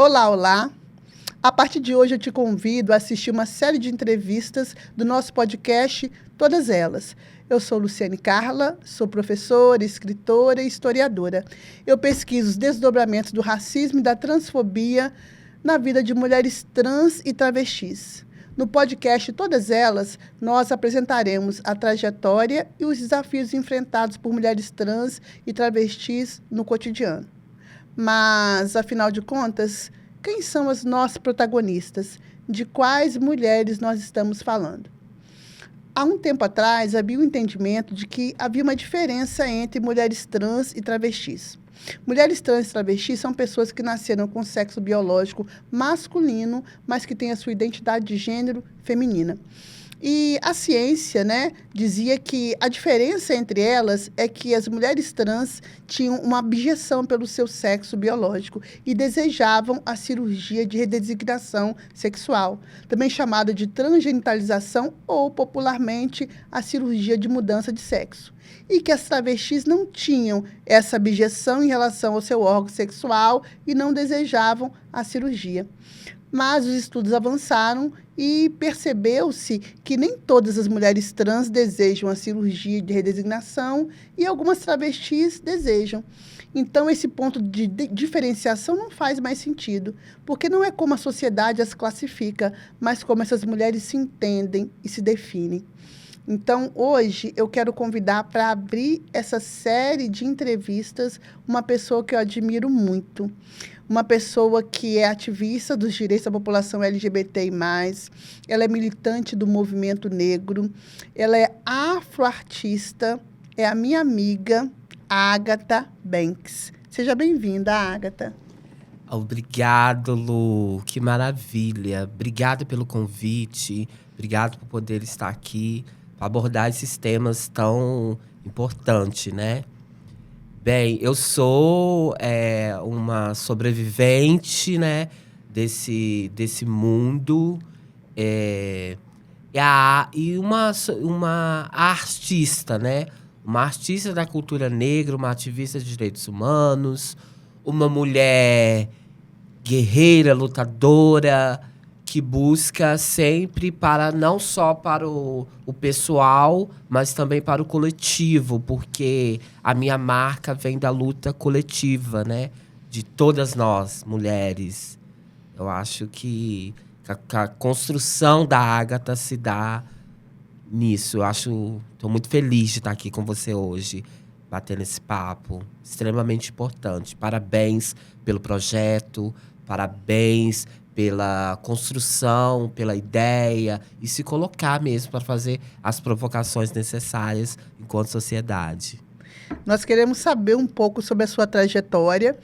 Olá, olá! A partir de hoje eu te convido a assistir uma série de entrevistas do nosso podcast, todas elas. Eu sou Luciane Carla, sou professora, escritora e historiadora. Eu pesquiso os desdobramentos do racismo e da transfobia na vida de mulheres trans e travestis. No podcast Todas Elas, nós apresentaremos a trajetória e os desafios enfrentados por mulheres trans e travestis no cotidiano. Mas, afinal de contas, quem são as nossas protagonistas? De quais mulheres nós estamos falando? Há um tempo atrás, havia o entendimento de que havia uma diferença entre mulheres trans e travestis. Mulheres trans e travestis são pessoas que nasceram com sexo biológico masculino, mas que têm a sua identidade de gênero feminina. E a ciência, dizia que a diferença entre elas é que as mulheres trans tinham uma abjeção pelo seu sexo biológico e desejavam a cirurgia de redesignação sexual, também chamada de transgenitalização ou, popularmente, a cirurgia de mudança de sexo. E que as travestis não tinham essa abjeção em relação ao seu órgão sexual e não desejavam a cirurgia. Mas os estudos avançaram e percebeu-se que nem todas as mulheres trans desejam a cirurgia de redesignação e algumas travestis desejam. Então, esse ponto de diferenciação não faz mais sentido, porque não é como a sociedade as classifica, mas como essas mulheres se entendem e se definem. Então, hoje, eu quero convidar para abrir essa série de entrevistas uma pessoa que eu admiro muito. Uma pessoa que é ativista dos direitos da população LGBTI+, ela é militante do movimento negro, ela é afroartista, é a minha amiga, Agatha Banks. Seja bem-vinda, Agatha. Obrigado, Lu. Que maravilha. Obrigado pelo convite. Obrigado por poder estar aqui para abordar esses temas tão importantes, né? Bem, eu sou uma sobrevivente, desse mundo e uma artista, uma artista da cultura negra, uma ativista de direitos humanos, uma mulher guerreira, lutadora, que busca sempre não só para o pessoal, mas também para o coletivo, porque a minha marca vem da luta coletiva, de todas nós, mulheres. Eu acho que a construção da Agatha se dá nisso. Estou muito feliz de estar aqui com você hoje, batendo esse papo extremamente importante. Parabéns pelo projeto, parabéns pela construção, pela ideia e se colocar mesmo para fazer as provocações necessárias enquanto sociedade. Nós queremos saber um pouco sobre a sua trajetória.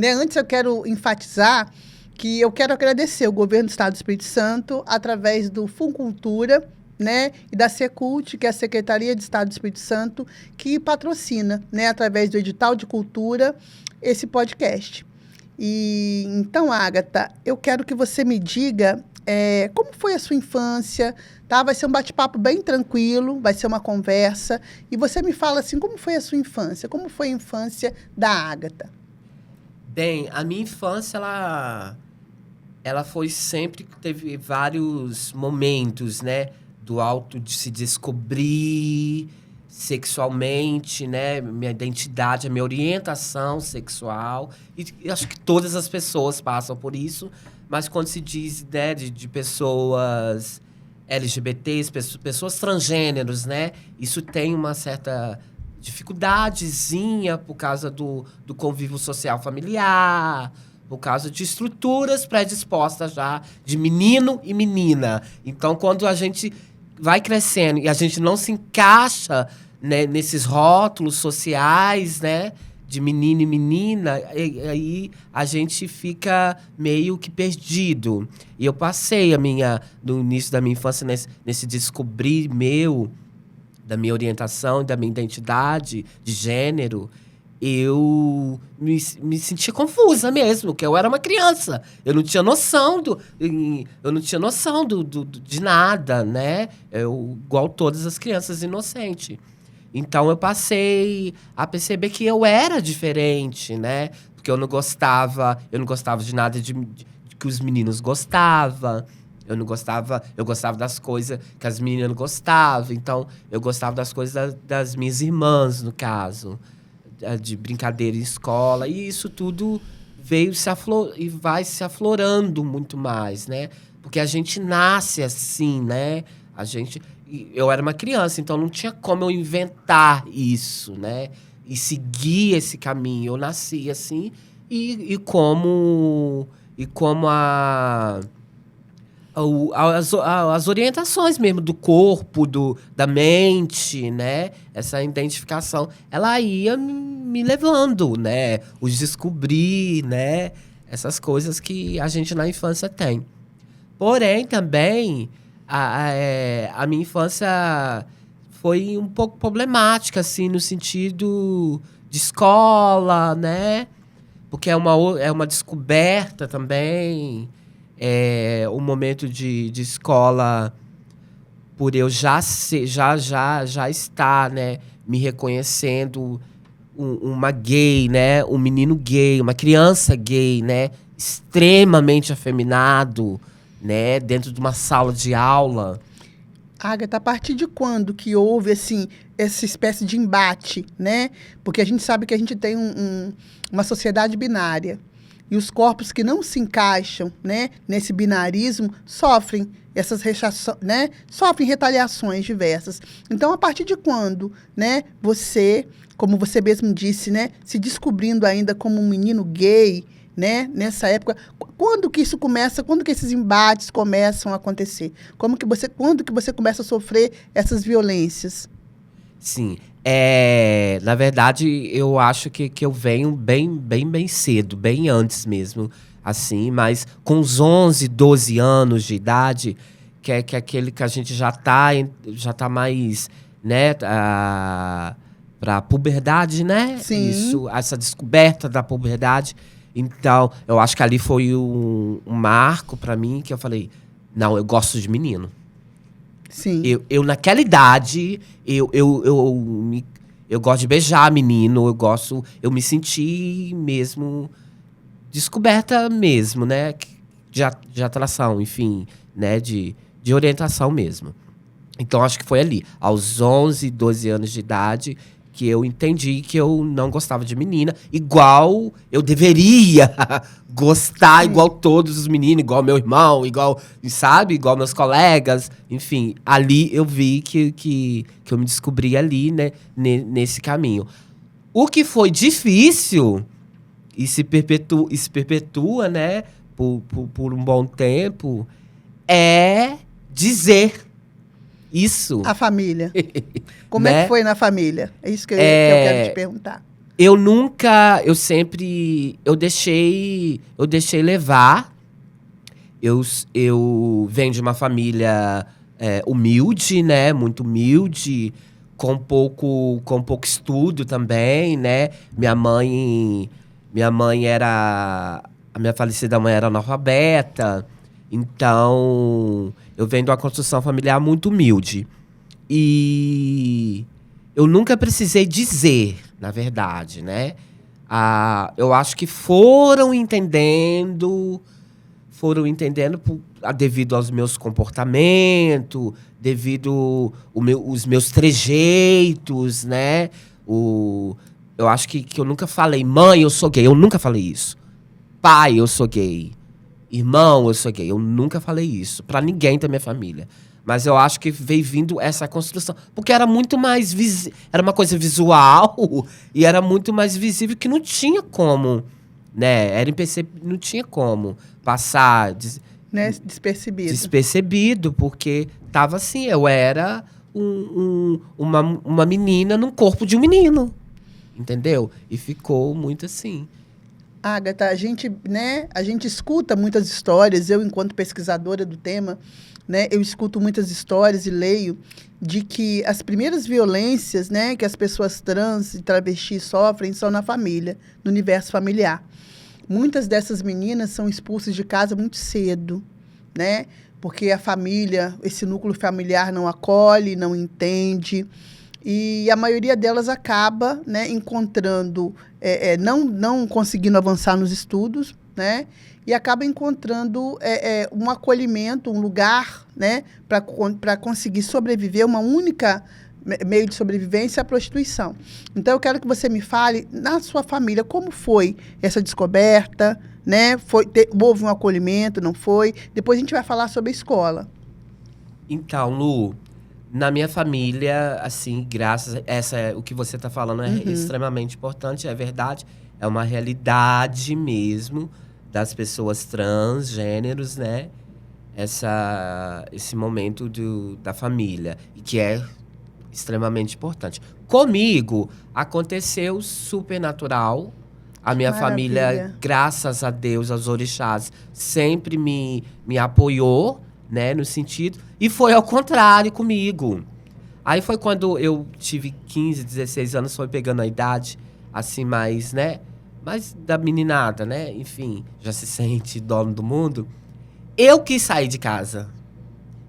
Antes, eu quero enfatizar que eu quero agradecer o Governo do Estado do Espírito Santo, através do Funcultura, e da Secult, que é a Secretaria de Estado do Espírito Santo, que patrocina, através do edital de cultura, esse podcast. E então, Agatha, eu quero que você me diga como foi a sua infância, tá? Vai ser um bate-papo bem tranquilo, vai ser uma conversa. E você me fala assim, como foi a sua infância? Como foi a infância da Agatha? Bem, a minha infância, ela foi sempre, teve vários momentos, do alto de se descobrir sexualmente, minha identidade, a minha orientação sexual. E acho que todas as pessoas passam por isso. Mas quando se diz de pessoas LGBTs, pessoas transgêneros, isso tem uma certa dificuldadezinha por causa do convívio social familiar, por causa de estruturas predispostas já de menino e menina. Então, quando a gente vai crescendo e a gente não se encaixa nesses rótulos sociais, de menino e menina, aí a gente fica meio que perdido. E eu passei no início da minha infância nesse descobrir da minha orientação, da minha identidade de gênero. Eu me sentia confusa mesmo, porque eu era uma criança. Eu não tinha noção de nada, igual todas as crianças inocentes. Então, eu passei a perceber que eu era diferente, Porque eu não gostava de nada de que os meninos gostavam. Eu gostava das coisas que as meninas gostavam. Então, eu gostava das coisas das minhas irmãs, no caso. De brincadeira em escola. E isso tudo veio e vai se aflorando muito mais, né? Porque a gente nasce assim, né? Eu era uma criança, então não tinha como eu inventar isso, né? E seguir esse caminho. Eu nasci assim e como as orientações mesmo do corpo, da mente, né? Essa identificação, ela ia me levando, né? Os descobrir, né? Essas coisas que a gente na infância tem. Porém, também, a minha infância foi um pouco problemática, assim, no sentido de escola, né? Porque é uma descoberta também. O momento de escola, por eu já estar, né? Me reconhecendo uma gay, né? Um menino gay, uma criança gay, né? Extremamente afeminado, né? Dentro de uma sala de aula. Agatha, a partir de quando que houve, assim, essa espécie de embate, né? Porque a gente sabe que a gente tem uma sociedade binária. E os corpos que não se encaixam, né, nesse binarismo sofrem essas né? Sofrem retaliações diversas. Então, a partir de quando, né, você, como você mesmo disse, né, se descobrindo ainda como um menino gay, né, nessa época, quando que isso começa, quando que esses embates começam a acontecer? Quando que você começa a sofrer essas violências? Sim. Na verdade, eu acho que eu venho bem cedo, bem antes mesmo, assim, mas com uns 11, 12 anos de idade, que é aquele que a gente já tá mais, né, pra puberdade, né? Sim. Isso, essa descoberta da puberdade. Então, eu acho que ali foi um marco pra mim, que eu falei, não, eu gosto de menino. Sim. Eu naquela idade, eu gosto de beijar menino, eu me senti mesmo descoberta mesmo, né? De atração, enfim, né? De orientação mesmo. Então, acho que foi ali, aos 11, 12 anos de idade, que eu entendi que eu não gostava de menina, igual eu deveria gostar, igual todos os meninos, igual meu irmão, igual meus colegas. Enfim, ali eu vi que eu me descobri ali, né, nesse caminho. O que foi difícil e se perpetua, né, por um bom tempo, é dizer isso. A família. Como né? é que foi na família? É isso que eu quero te perguntar. Eu deixei levar. Eu venho de uma família humilde, né? Muito humilde, com pouco estudo também, né? A minha falecida mãe era analfabeta. Então, eu venho de uma construção familiar muito humilde. E eu nunca precisei dizer, na verdade, né? Eu acho que foram entendendo devido aos meus comportamentos, devido os meus trejeitos, né? Eu acho que eu nunca falei, mãe, eu sou gay. Eu nunca falei isso. Pai, eu sou gay. Irmão, eu sou gay. Eu nunca falei isso pra ninguém da minha família. Mas eu acho que veio vindo essa construção. Porque era muito mais era uma coisa visual e era muito mais visível que não tinha como, né? Não tinha como passar né? Despercebido, porque tava assim, eu era uma menina num corpo de um menino. Entendeu? E ficou muito assim. Agatha, a gente escuta muitas histórias, eu, enquanto pesquisadora do tema, né, eu escuto muitas histórias e leio de que as primeiras violências, né, que as pessoas trans e travestis sofrem são na família, no universo familiar. Muitas dessas meninas são expulsas de casa muito cedo, né, porque a família, esse núcleo familiar não acolhe, não entende, E a maioria delas acaba, né, encontrando, não conseguindo avançar nos estudos, né, e acaba encontrando um acolhimento, um lugar, né, para conseguir sobreviver, uma única meio de sobrevivência, a prostituição. Então, eu quero que você me fale, na sua família, como foi essa descoberta, né? Houve um acolhimento, não foi? Depois a gente vai falar sobre a escola. Então, Lu, na minha família, assim, o que você está falando é extremamente importante, é verdade. É uma realidade mesmo das pessoas transgêneros, né? Esse momento da família, e que é extremamente importante. Comigo, aconteceu super natural. A minha família, graças a Deus, aos orixás, sempre me apoiou, né, no sentido. E foi ao contrário comigo. Aí foi quando eu tive 15, 16 anos, foi pegando a idade, assim, mais, né? Mais da meninada, né? Enfim, já se sente dono do mundo. Eu quis sair de casa.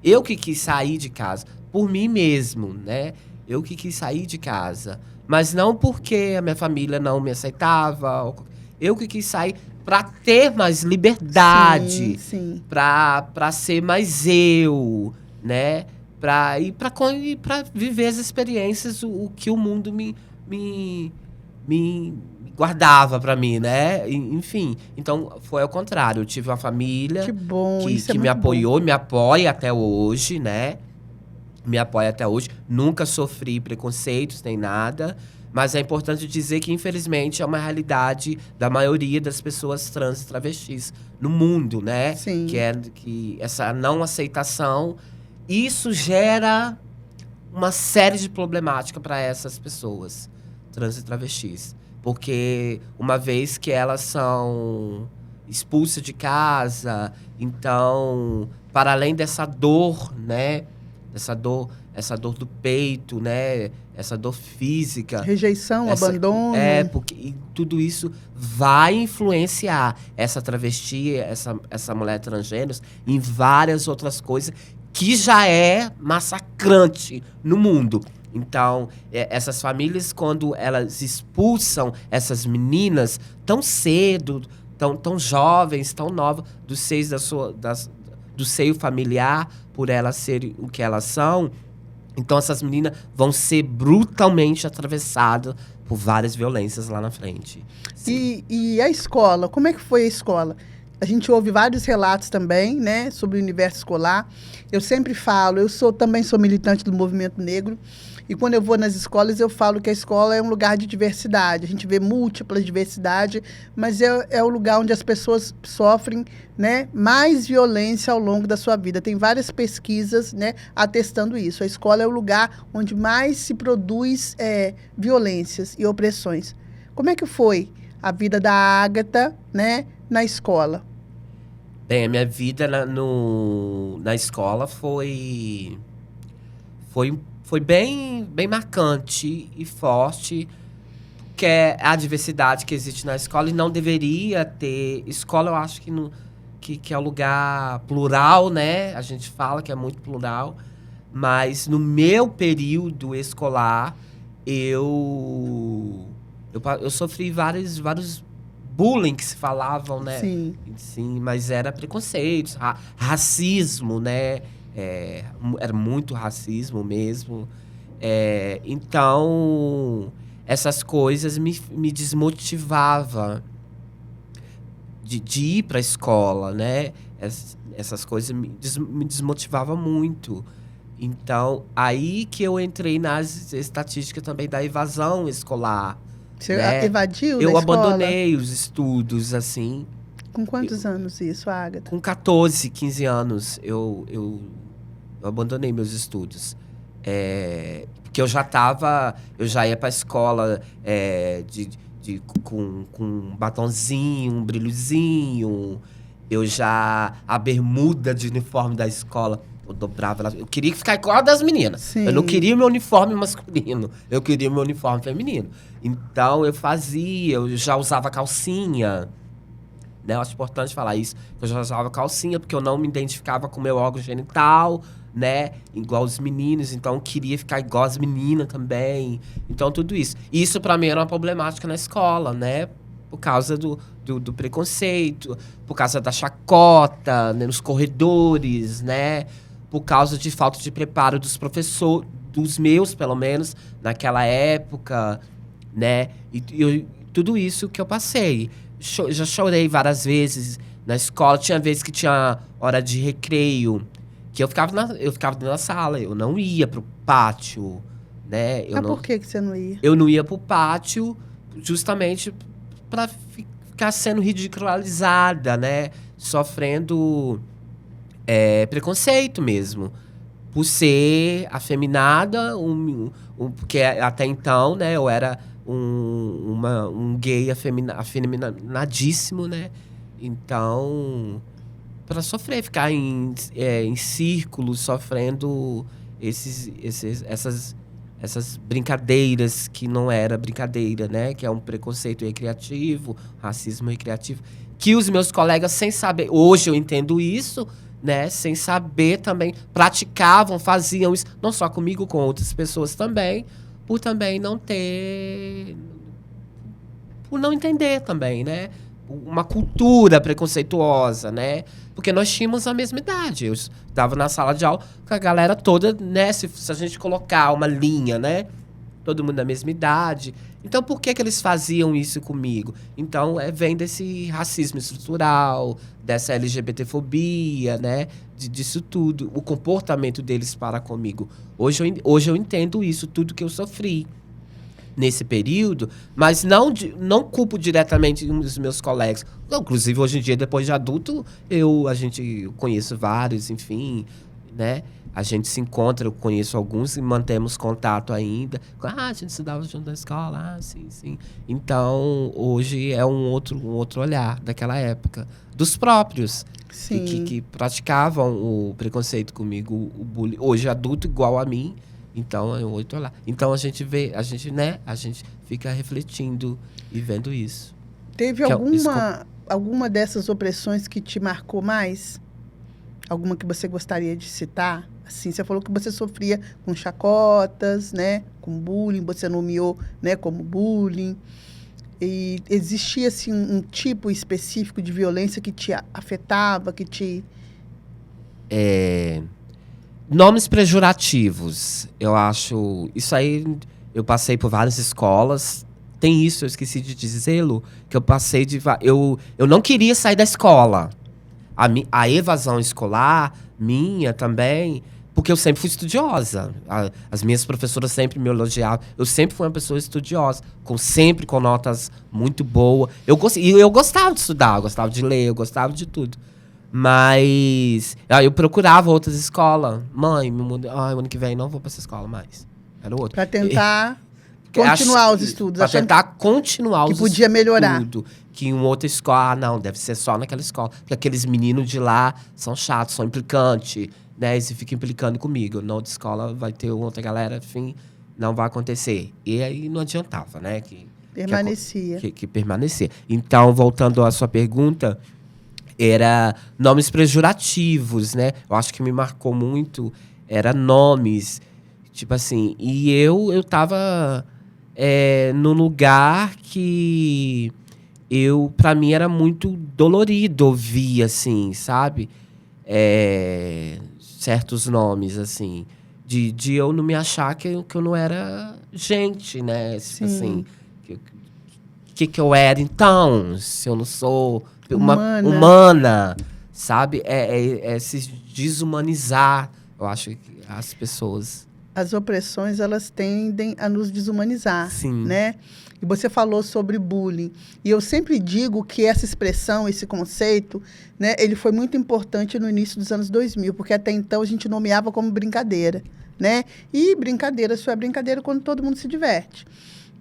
Eu que quis sair de casa. Por mim mesmo, né? Eu que quis sair de casa. Mas não porque a minha família não me aceitava. Eu que quis sair para ter mais liberdade. Sim. Para ser mais eu, né? Para viver as experiências, o que o mundo me guardava para mim, né? Enfim, então foi ao contrário. Eu tive uma família que bom, que me apoiou, me apoia até hoje, né? Me apoia até hoje. Nunca sofri preconceitos nem nada. Mas é importante dizer que, infelizmente, é uma realidade da maioria das pessoas trans e travestis no mundo, né? Sim. Que essa não aceitação, isso gera uma série de problemática para essas pessoas trans e travestis. Porque uma vez que elas são expulsas de casa, então, para além dessa dor, né? Essa dor do peito, né? Essa dor física. Rejeição, abandono. Porque tudo isso vai influenciar essa travesti, essa mulher transgênero em várias outras coisas que já é massacrante no mundo. Então, essas famílias, quando elas expulsam essas meninas tão cedo, tão jovens, tão novas, do seio familiar, por elas serem o que elas são, então essas meninas vão ser brutalmente atravessadas por várias violências lá na frente. E a escola? Como é que foi a escola? A gente ouve vários relatos também, né, sobre o universo escolar. Eu sempre falo, também sou militante do movimento negro, e quando eu vou nas escolas, eu falo que a escola é um lugar de diversidade. A gente vê múltipla diversidade, mas é o lugar onde as pessoas sofrem, né, mais violência ao longo da sua vida. Tem várias pesquisas, né, atestando isso. A escola é o lugar onde mais se produz violências e opressões. Como é que foi a vida da Ágata, né, na escola? Bem, a minha vida na escola foi bem marcante e forte, que é a diversidade que existe na escola, e não deveria ter. Escola, eu acho que é um lugar plural, né? A gente fala que é muito plural, mas no meu período escolar, eu sofri vários bullying que se falavam, né? Sim. Sim, mas era preconceito, racismo, né? Era muito racismo mesmo. Então, essas coisas me desmotivavam de ir para a escola, né? Essas coisas me desmotivavam muito. Então, aí que eu entrei nas estatísticas também da evasão escolar. Você né? evadiu da Eu escola? abandonei os estudos, assim. Com quantos anos isso, Ágata? Com 14, 15 anos, eu abandonei meus estudos. Porque eu já ia pra escola com um batonzinho, um brilhozinho. A bermuda de uniforme da escola, eu dobrava ela. Eu queria ficar igual a das meninas. Sim. Eu não queria o meu uniforme masculino, eu queria o meu uniforme feminino. Então eu já usava calcinha. né? Eu acho importante falar isso. Eu já usava calcinha porque eu não me identificava com o meu órgão genital, né? Igual os meninos, então eu queria ficar igual as meninas também. Então, tudo isso. Isso, pra mim, era uma problemática na escola, né? Por causa do preconceito, por causa da chacota, né? Nos corredores, né? Por causa de falta de preparo dos professores, dos meus, pelo menos, naquela época, né? E tudo isso que eu passei. Já chorei várias vezes na escola. Tinha vezes que tinha hora de recreio, que eu ficava dentro da sala. Eu não ia pro pátio, né? Mas por que você não ia? Eu não ia pro pátio justamente para ficar sendo ridicularizada, né? Sofrendo preconceito mesmo. Por ser afeminada, porque até então, né, eu era um gay afeminadíssimo, né? Então, para sofrer, ficar em círculos, sofrendo essas brincadeiras que não era brincadeira, né? Que é um preconceito recreativo, racismo recreativo. Que os meus colegas, sem saber... Hoje eu entendo isso, né? Sem saber também, praticavam, faziam isso. Não só comigo, com outras pessoas também. Por também não ter... Por não entender também, né? Uma cultura preconceituosa, né? Porque nós tínhamos a mesma idade. Eu estava na sala de aula com a galera toda, né? Se a gente colocar uma linha, né? Todo mundo da mesma idade. Então, por que eles faziam isso comigo? Então, vem desse racismo estrutural, dessa LGBTfobia, né? Disso tudo. O comportamento deles para comigo. Hoje eu entendo isso, tudo que eu sofri nesse período, mas não culpo diretamente os meus colegas. Inclusive, hoje em dia, depois de adulto, eu conheço vários, enfim, né? A gente se encontra, eu conheço alguns e mantemos contato ainda. A gente estudava junto na escola, sim, sim. Então, hoje é um outro olhar daquela época. Dos próprios, que praticavam o preconceito comigo, o bullying. Hoje, adulto igual a mim, então é outro olhar. Então, a gente fica refletindo e vendo isso. Teve alguma dessas opressões que te marcou mais? Alguma que você gostaria de citar? Assim, você falou que você sofria com chacotas, né? Com bullying, você nomeou, né, como bullying. E existia, assim, um tipo específico de violência que te afetava, que te... Nomes pejorativos, eu acho... Isso aí, eu passei por várias escolas. Tem isso, eu esqueci de dizê-lo, que eu passei de... Eu não queria sair da escola. A evasão escolar, minha também, porque eu sempre fui estudiosa. As minhas professoras sempre me elogiavam. Eu sempre fui uma pessoa estudiosa, sempre com notas muito boas. Eu gostava de estudar, eu gostava de ler, eu gostava de tudo. Mas eu procurava outras escolas. Mãe, o ano que vem não vou para essa escola mais. Era outro. Para tentar continuar os estudos. Para tentar continuar os estudos. Que podia melhorar. Que em outra escola, não, deve ser só naquela escola. Porque aqueles meninos de lá são chatos, são implicantes, né? Eles ficam implicando comigo. Na outra escola vai ter outra galera, enfim, não vai acontecer. E aí não adiantava, né? Permanecia. Que permanecia. Então, voltando à sua pergunta, era nomes pejorativos, né? Eu acho que me marcou muito, era nomes, tipo assim, e eu tava num lugar que pra mim era muito dolorido ouvir, assim, sabe? Certos nomes, assim, de eu não me achar que eu não era gente, né? Tipo assim, que eu era então, se eu não sou uma humana, sabe? Se desumanizar, eu acho que as pessoas... As opressões, elas tendem a nos desumanizar, sim, né? E você falou sobre bullying. E eu sempre digo que essa expressão, esse conceito, né, ele foi muito importante no início dos anos 2000, porque até então a gente nomeava como brincadeira, né? E brincadeira só é brincadeira quando todo mundo se diverte.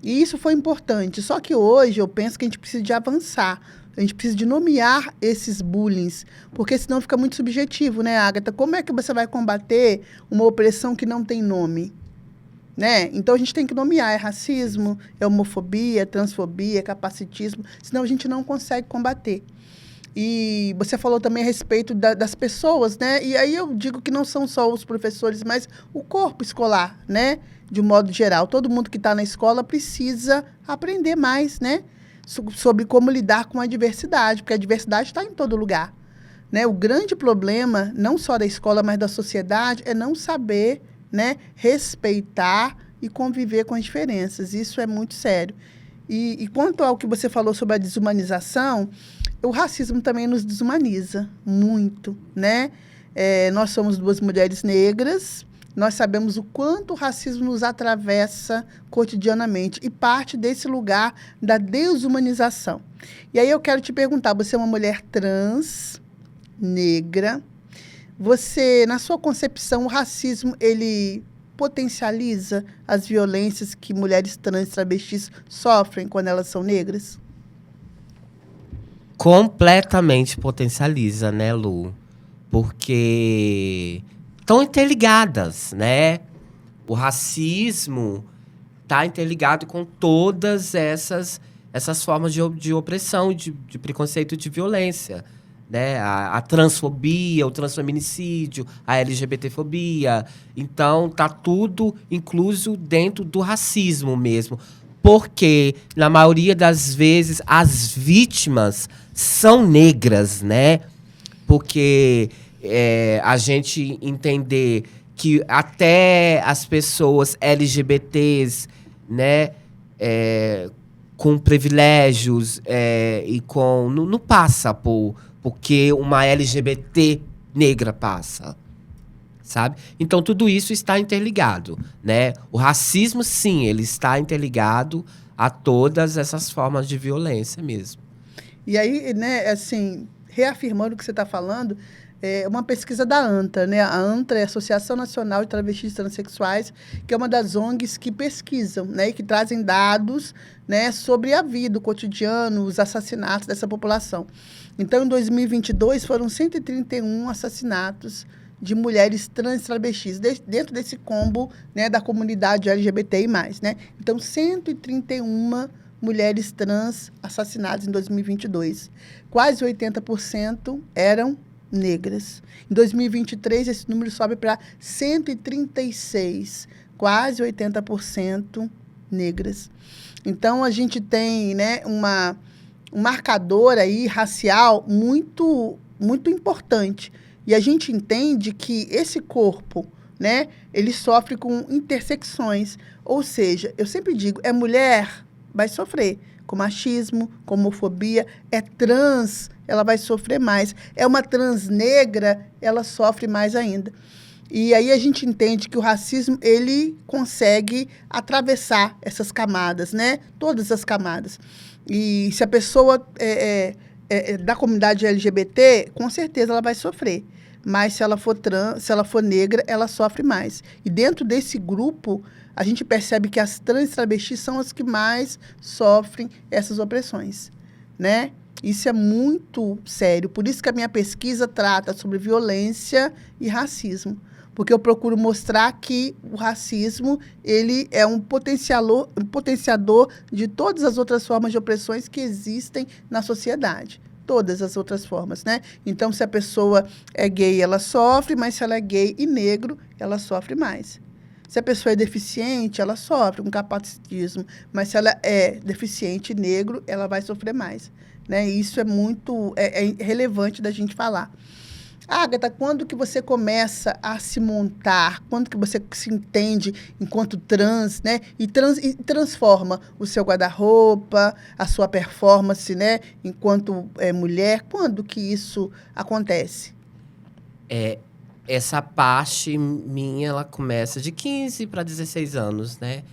E isso foi importante. Só que hoje eu penso que a gente precisa de avançar. A gente precisa de nomear esses bullying, porque senão fica muito subjetivo, né, Agatha? Como é que você vai combater uma opressão que não tem nome? Né? Então, a gente tem que nomear. É racismo, é homofobia, é transfobia, é capacitismo. Senão, a gente não consegue combater. E você falou também a respeito das pessoas, né? E aí eu digo que não são só os professores, mas o corpo escolar, né? De um modo geral. Todo mundo que está na escola precisa aprender mais, né? Sobre como lidar com a diversidade, porque a diversidade está em todo lugar, né? O grande problema, não só da escola, mas da sociedade, é não saber, né, respeitar e conviver com as diferenças. Isso é muito sério. E quanto ao que você falou sobre a desumanização, o racismo também nos desumaniza muito, né? Nós somos 2 mulheres negras, nós sabemos o quanto o racismo nos atravessa cotidianamente e parte desse lugar da desumanização. E aí eu quero te perguntar, você é uma mulher trans, negra, você, na sua concepção, o racismo, ele potencializa as violências que mulheres trans e travestis sofrem quando elas são negras? Completamente potencializa, né, Lu? Porque estão interligadas, né? O racismo está interligado com todas essas formas de opressão, de preconceito, de violência, né? A transfobia, o transfeminicídio, a LGBTfobia. Então, tá tudo incluso dentro do racismo mesmo. Porque, na maioria das vezes, as vítimas são negras, né? Porque a gente entender que até as pessoas LGBTs, né, com privilégios e com... Não passa porque uma LGBT negra passa, sabe? Então, tudo isso está interligado, né? O racismo, sim, ele está interligado a todas essas formas de violência mesmo. E aí, né, assim, reafirmando o que você está falando, uma pesquisa da ANTA, né? A ANTA é a Associação Nacional de Travestis e Transsexuais, que é uma das ONGs que pesquisam, né, e que trazem dados, né, sobre a vida, o cotidiano, os assassinatos dessa população. Então, em 2022, foram 131 assassinatos de mulheres trans e travestis, dentro desse combo, né, da comunidade LGBTI+, né? Então, 131 mulheres trans assassinadas em 2022. Quase 80% eram negras. Em 2023, esse número sobe para 136, quase 80% negras. Então, a gente tem, né, um marcador aí racial muito, muito importante. E a gente entende que esse corpo, né, ele sofre com intersecções. Ou seja, eu sempre digo, é mulher, vai sofrer com machismo, com homofobia, é trans, ela vai sofrer mais. É uma trans negra, ela sofre mais ainda. E aí a gente entende que o racismo, ele consegue atravessar essas camadas, né? Todas as camadas. E se a pessoa da comunidade LGBT, com certeza ela vai sofrer. Mas se ela for trans, se ela for negra, ela sofre mais. E dentro desse grupo, a gente percebe que as trans e travestis são as que mais sofrem essas opressões, né? Isso é muito sério. Por isso que a minha pesquisa trata sobre violência e racismo. Porque eu procuro mostrar que o racismo, ele é um potenciador de todas as outras formas de opressões que existem na sociedade. Todas as outras formas, né? Então, se a pessoa é gay, ela sofre, mas se ela é gay e negro, ela sofre mais. Se a pessoa é deficiente, ela sofre com capacitismo, mas se ela é deficiente e negro, ela vai sofrer mais, né? E isso é muito relevante da gente falar. Agatha, quando que você começa a se montar? Quando que você se entende enquanto trans, né? E transforma o seu guarda-roupa, a sua performance, né? Enquanto mulher, quando que isso acontece? Essa parte minha, ela começa de 15 para 16 anos, né?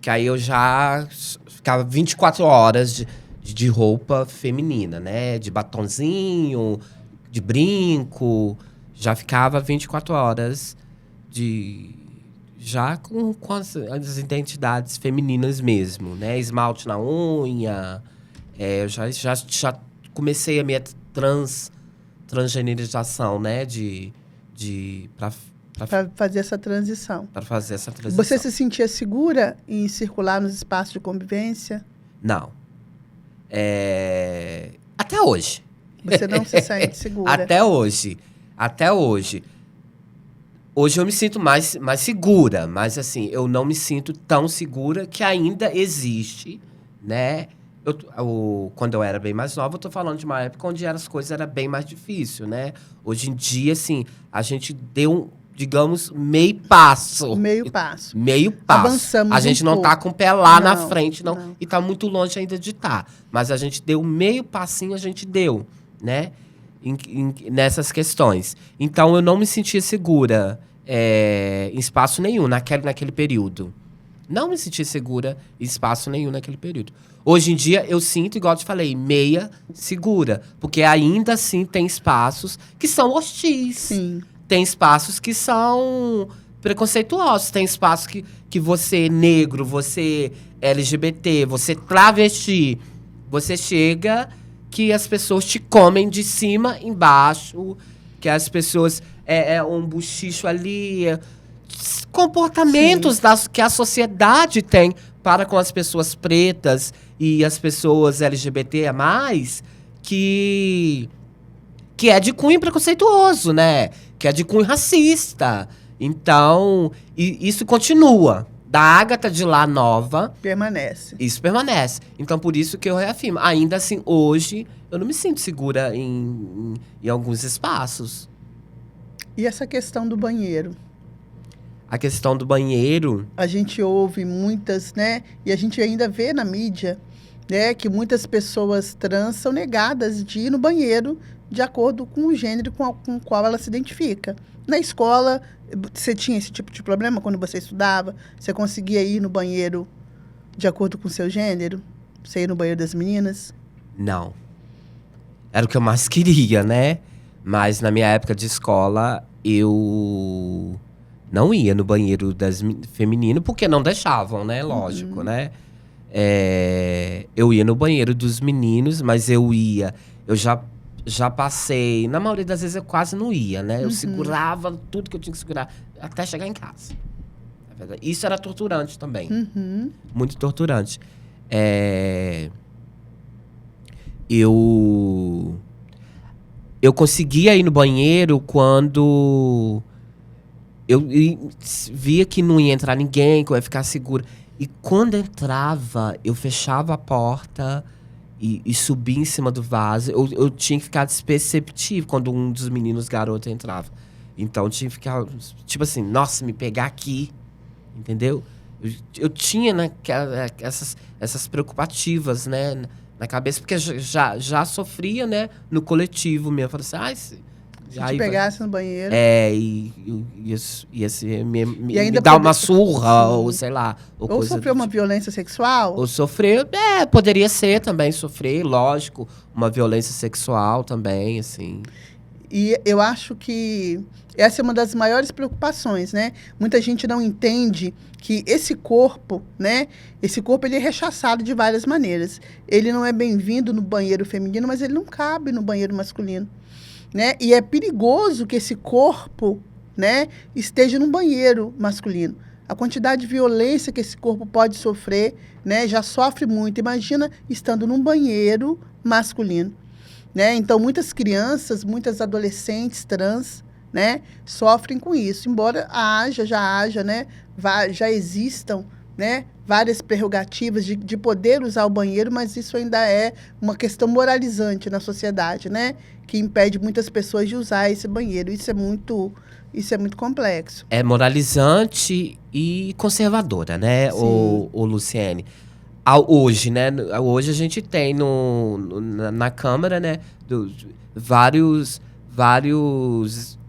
Que aí eu já ficava 24 horas de roupa feminina, né? De batonzinho, de brinco, já ficava 24 horas já com as identidades femininas mesmo, né? Esmalte na unha, eu já comecei a minha transgenerização, né? Para fazer essa transição. Para fazer essa transição. Você se sentia segura em circular nos espaços de convivência? Não. Até hoje. Você não se sente segura? Até hoje. Até hoje. Hoje eu me sinto mais segura, mas assim, eu não me sinto tão segura que ainda existe, né? Quando eu era bem mais nova, eu tô falando de uma época onde as coisas eram bem mais difíceis, né? Hoje em dia, assim, a gente deu, digamos, meio passo. Meio passo. Meio passo. Avançamos a gente um não pouco. tá com o pé lá na Não, frente, não. não. E tá muito longe ainda de estar. Mas a gente deu meio passinho, a gente deu, né? Nessas questões. Então, eu não me sentia segura em espaço nenhum naquele período. Não me sentia segura em espaço nenhum naquele período. Hoje em dia, eu sinto, igual eu te falei, meia segura. Porque ainda assim tem espaços que são hostis. Sim. Tem espaços que são preconceituosos. Tem espaços que você negro, você LGBT, você travesti, você chega que as pessoas te comem de cima embaixo, que as pessoas... um buchicho ali... comportamentos que a sociedade tem para com as pessoas pretas e as pessoas LGBT a mais, que é de cunho preconceituoso, né? Que é de cunho racista. Então, isso continua. Da Agatha de lá nova... Permanece. Isso permanece. Então, por isso que eu reafirmo. Ainda assim, hoje, eu não me sinto segura em alguns espaços. E essa questão do banheiro? A questão do banheiro... A gente ouve muitas, né? E a gente ainda vê na mídia, né? Que muitas pessoas trans são negadas de ir no banheiro de acordo com o gênero com o qual ela se identifica. Na escola, você tinha esse tipo de problema quando você estudava? Você conseguia ir no banheiro de acordo com o seu gênero? Você ia no banheiro das meninas? Não. Era o que eu mais queria, né? Mas na minha época de escola, eu não ia no banheiro feminino, porque não deixavam, né? Lógico, né? Eu ia no banheiro dos meninos, mas eu já passei... Na maioria das vezes eu quase não ia, né? Eu segurava tudo que eu tinha que segurar até chegar em casa. Isso era torturante também. Muito torturante. Eu conseguia ir no banheiro quando eu via que não ia entrar ninguém, que eu ia ficar segura. E quando entrava, eu fechava a porta e subia em cima do vaso. Eu tinha que ficar desperceptivo quando um dos meninos garotos entrava. Então, eu tinha que ficar, tipo assim, nossa, me pegar aqui, entendeu? Eu tinha, né, essas preocupativas, né, na cabeça, porque já sofria, né, no coletivo mesmo. Eu falei assim, se te pegasse no banheiro... me dar uma surra, sim, ou sei lá. Ou sofreu uma violência sexual? Ou sofreu, poderia ser também, sofrer, lógico, uma violência sexual também, assim. E eu acho que essa é uma das maiores preocupações, né? Muita gente não entende que esse corpo, né? Esse corpo, ele é rechaçado de várias maneiras. Ele não é bem-vindo no banheiro feminino, mas ele não cabe no banheiro masculino, né? E é perigoso que esse corpo, né, esteja no banheiro masculino. A quantidade de violência que esse corpo pode sofrer, né, já sofre muito. Imagina estando num banheiro masculino, né? Então, muitas crianças, muitas adolescentes trans, né, sofrem com isso. Embora já haja, né, já existam, né, várias prerrogativas de poder usar o banheiro, mas isso ainda é uma questão moralizante na sociedade, né, que impede muitas pessoas de usar esse banheiro. Isso é muito complexo. É moralizante e conservadora, né, o Luciene? Hoje, né? Hoje a gente tem na Câmara, né, vários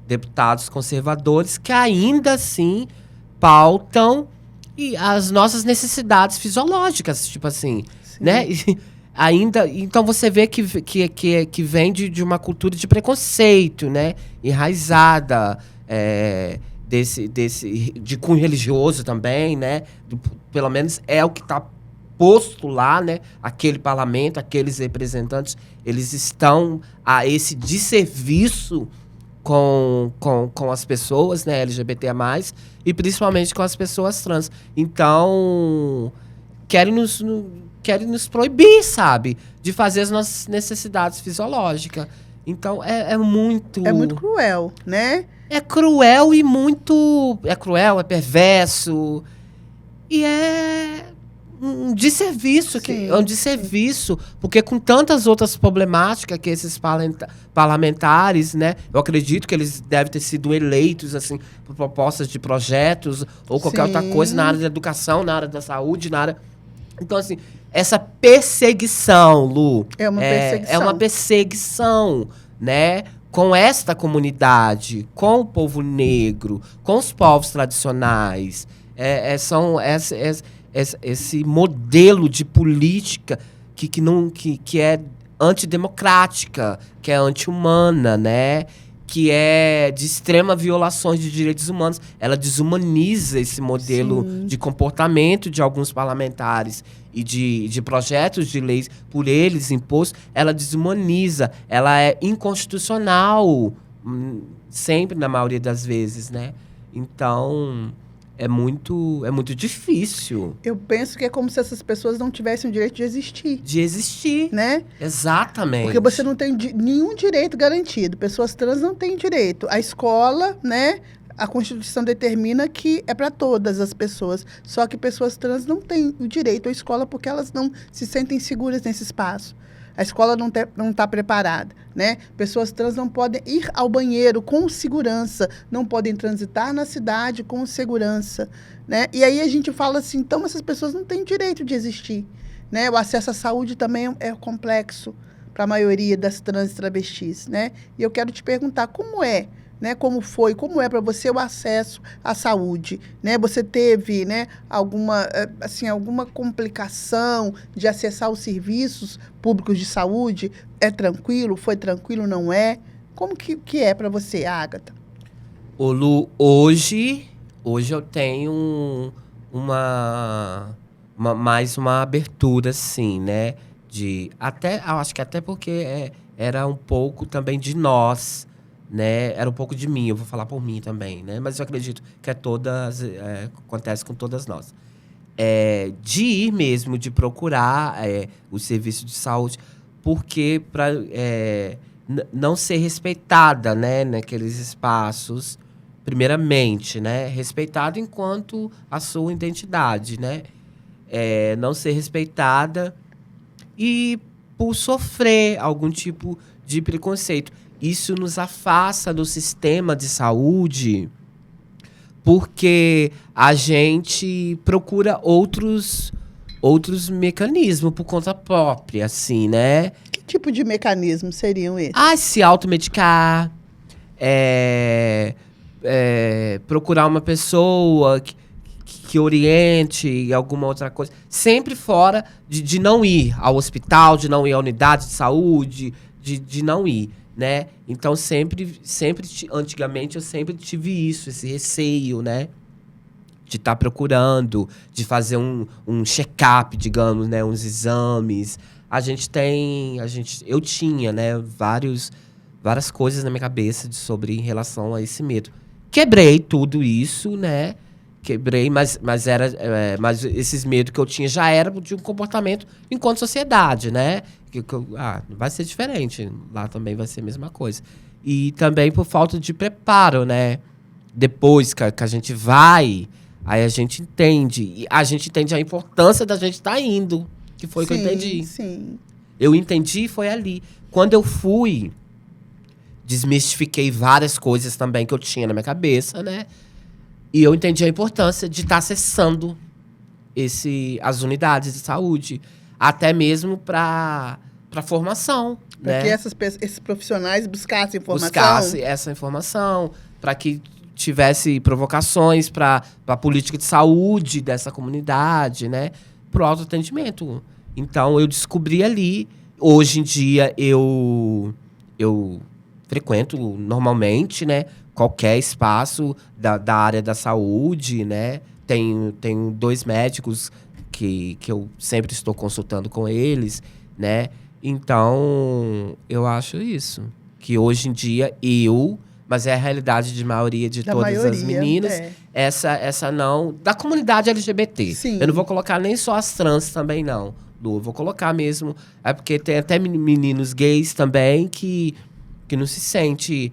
deputados conservadores que ainda assim pautam as nossas necessidades fisiológicas, tipo assim, sim, né? Ainda, então você vê que vem de uma cultura de preconceito, né? Enraizada, de cunho religioso também, né? Pelo menos é o que está posto lá, né? Aquele parlamento, aqueles representantes, eles estão a esse desserviço com as pessoas, né, LGBT+, e principalmente com as pessoas trans. Então, querem querem nos proibir, sabe? De fazer as nossas necessidades fisiológicas. Então, é muito... É muito cruel, né? É cruel e muito... É cruel, é perverso. E é um desserviço. É um desserviço. Porque com tantas outras problemáticas que esses parlamentares, né? Eu acredito que eles devem ter sido eleitos, assim, por propostas de projetos ou qualquer outra coisa na área da educação, na área da saúde, na área... Então, assim, essa perseguição, Lu... É uma perseguição. É uma perseguição, né? Com esta comunidade, com o povo negro, com os povos tradicionais. São esse modelo de política que é antidemocrática, que é anti-humana, né? Que é de extrema violações de direitos humanos. Ela desumaniza esse modelo de comportamento de alguns parlamentares e de projetos de leis por eles impostos. Ela desumaniza, ela é inconstitucional, sempre, na maioria das vezes, né? Então, é muito difícil. Eu penso que é como se essas pessoas não tivessem o direito de existir. De existir. Né? Exatamente. Porque você não tem nenhum direito garantido. Pessoas trans não têm direito. A escola, né? A Constituição determina que é para todas as pessoas. Só que pessoas trans não têm o direito à escola porque elas não se sentem seguras nesse espaço. A escola não está preparada, né? Pessoas trans não podem ir ao banheiro com segurança, não podem transitar na cidade com segurança, né? E aí a gente fala assim, então essas pessoas não têm direito de existir, né? O acesso à saúde também é complexo para a maioria das trans e travestis, né? E eu quero te perguntar, como é, né? Como é para você o acesso à saúde, né? Você teve, né, alguma complicação de acessar os serviços públicos de saúde? É tranquilo? Foi tranquilo? Não é? Como que é para você, Ágata? Ô Lu, hoje eu tenho mais uma abertura, assim, né? Eu acho que até porque era um pouco também de nós, né? Era um pouco de mim, eu vou falar por mim também, né? Mas eu acredito que acontece com todas nós. De ir mesmo, de procurar o serviço de saúde, porque para não ser respeitada, né? Naqueles espaços, primeiramente, né? Respeitada enquanto a sua identidade, né? Não ser respeitada e por sofrer algum tipo de preconceito. Isso nos afasta do sistema de saúde porque a gente procura outros mecanismos por conta própria, assim, né? Que tipo de mecanismos seriam esses? Se automedicar, procurar uma pessoa que oriente alguma outra coisa. Sempre fora de não ir ao hospital, de não ir à unidade de saúde, de não ir, né? Então, antigamente, eu sempre tive esse receio, né? De estar procurando, de fazer um check-up, digamos, né? Uns exames. Eu tinha, né? Várias coisas na minha cabeça em relação a esse medo. Quebrei tudo isso, né? Mas esses medos que eu tinha já era de um comportamento enquanto sociedade, né? Vai ser diferente. Lá também vai ser a mesma coisa. E também por falta de preparo, né? Depois que a gente vai, aí a gente entende. E a gente entende a importância da gente estar indo. Que foi o que eu entendi. Sim. Eu entendi e foi ali. Quando eu fui, desmistifiquei várias coisas também que eu tinha na minha cabeça, né? E eu entendi a importância de estar acessando as unidades de saúde, até mesmo para formação. Para né? que esses profissionais buscassem informação. Buscasse essa informação, para que tivesse provocações para a política de saúde dessa comunidade, né? Para o autoatendimento. Então, eu descobri ali. Hoje em dia, eu frequento normalmente, né? Qualquer espaço da área da saúde, né? Tenho 2 médicos que eu sempre estou consultando com eles, né? Então, eu acho isso. Que hoje em dia, mas é a realidade de maioria de todas as meninas, essa não... Da comunidade LGBT. Sim. Eu não vou colocar nem só as trans também, não. Eu vou colocar mesmo. É porque tem até meninos gays também que não se sente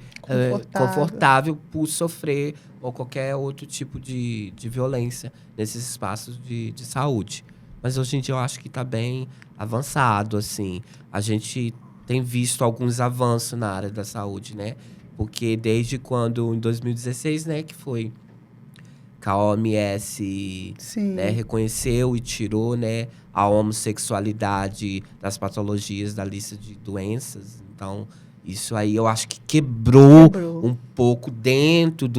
confortável por sofrer ou qualquer outro tipo de violência nesses espaços de saúde. Mas hoje em dia eu acho que está bem avançado, assim. A gente tem visto alguns avanços na área da saúde, né? Porque desde quando, em 2016, né, que foi que a OMS, né, reconheceu e tirou, né, a homossexualidade das patologias da lista de doenças. Então, isso aí eu acho que quebrou um pouco dentro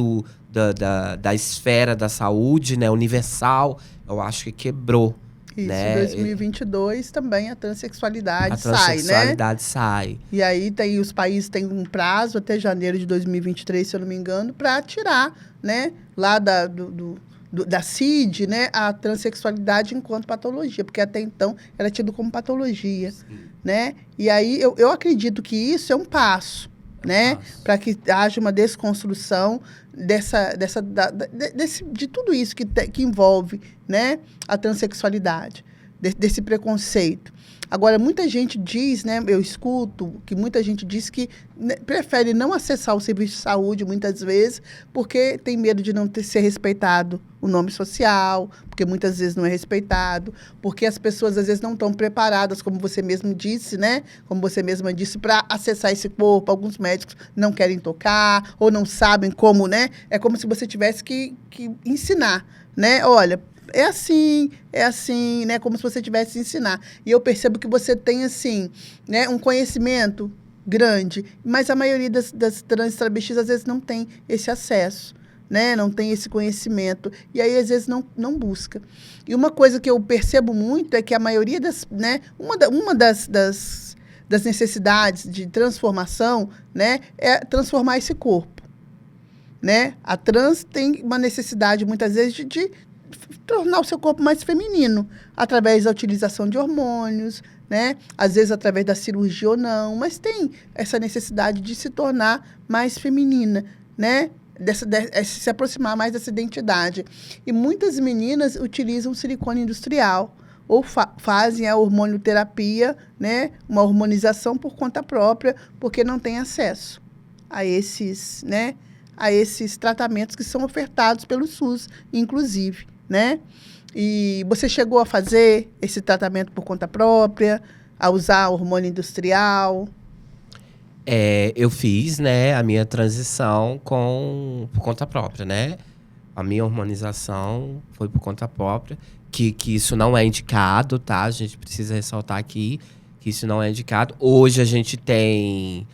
da esfera da saúde, né, universal. Eu acho que quebrou. Isso, né? Em 2022 também a transexualidade sai, né? A transexualidade sai. E aí os países têm um prazo até janeiro de 2023, se eu não me engano, para tirar, né, lá da CID, né, a transexualidade enquanto patologia, porque até então era tido como patologia, né? E aí eu acredito que isso é um passo, né, para que haja uma desconstrução de tudo isso que envolve, né, a transexualidade, desse preconceito. Agora, muita gente diz, né, eu escuto que muita gente diz que prefere não acessar o serviço de saúde, muitas vezes, porque tem medo de não ser respeitado o nome social, porque muitas vezes não é respeitado, porque as pessoas, às vezes, não estão preparadas, como você mesmo disse, né, como você mesma disse, para acessar esse corpo. Alguns médicos não querem tocar, ou não sabem como, né? É como se você tivesse que ensinar, né? Olha, é assim, né? Como se você tivesse que ensinar. E eu percebo que você tem, assim, né, um conhecimento grande, mas a maioria das trans travestis, às vezes, não tem esse acesso, né? Não tem esse conhecimento. E aí, às vezes, não busca. E uma coisa que eu percebo muito é que a maioria né? Uma das necessidades de transformação, né, é transformar esse corpo, né? A trans tem uma necessidade, muitas vezes, de tornar o seu corpo mais feminino, através da utilização de hormônios, né? Às vezes através da cirurgia ou não, mas tem essa necessidade de se tornar mais feminina, né? Se aproximar mais dessa identidade. E muitas meninas utilizam silicone industrial ou fazem a hormonioterapia, né? Uma hormonização por conta própria, porque não tem acesso a esses, né, a esses tratamentos que são ofertados pelo SUS, inclusive, né? E você chegou a fazer esse tratamento por conta própria, a usar hormônio industrial? Eu fiz, né, a minha transição por conta própria, né? A minha hormonização foi por conta própria, que isso não é indicado, tá? A gente precisa ressaltar aqui que isso não é indicado. Hoje a gente tem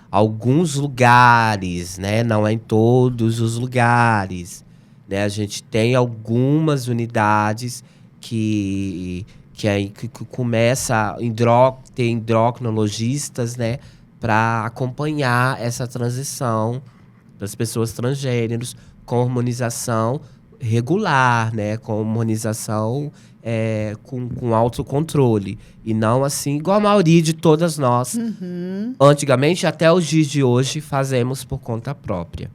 alguns lugares, né? Não é em todos os lugares, né? A gente tem algumas unidades que começa a ter endocrinologistas, né? Para acompanhar essa transição das pessoas transgêneros com hormonização regular, né? Com hormonização com autocontrole. E não assim, igual a maioria de todas nós. Antigamente, até os dias de hoje, fazemos por conta própria.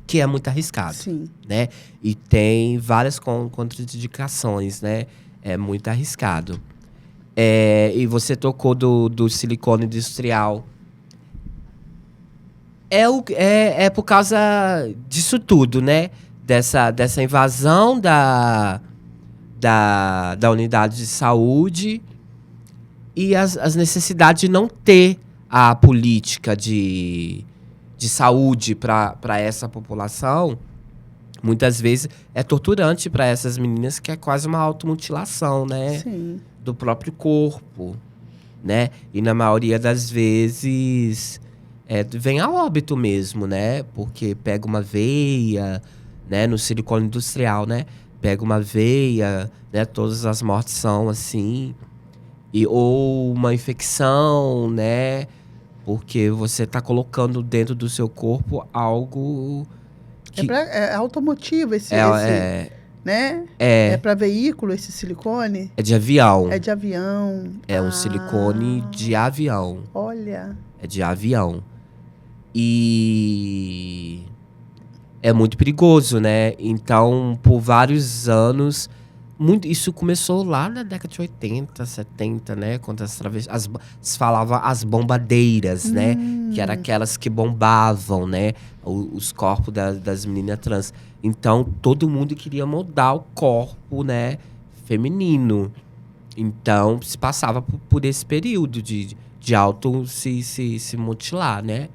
Que é muito arriscado. Sim. Né? E tem várias contraindicações, né? É muito arriscado. E você tocou do silicone industrial. É por causa disso tudo, né? Dessa invasão da unidade de saúde e as necessidades de não ter a política de saúde para essa população. Muitas vezes é torturante para essas meninas, que é quase uma automutilação, né? Sim. Do próprio corpo, né? E na maioria das vezes vem a óbito mesmo, né? Porque pega uma veia, né? No silicone industrial, né? Pega uma veia, né? Todas as mortes são assim. Ou uma infecção, né? Porque você está colocando dentro do seu corpo algo que... É automotivo né? É para veículo esse silicone? É de avião. É de avião. É um silicone de avião. Olha. É de avião. E é muito perigoso, né? Então, por vários anos, isso começou lá na década de 80, 70, né? Quando se falava as bombadeiras, né? Que eram aquelas que bombavam, né? Os corpos das meninas trans. Então, todo mundo queria mudar o corpo, né? Feminino. Então, se passava por esse período de auto se mutilar, né?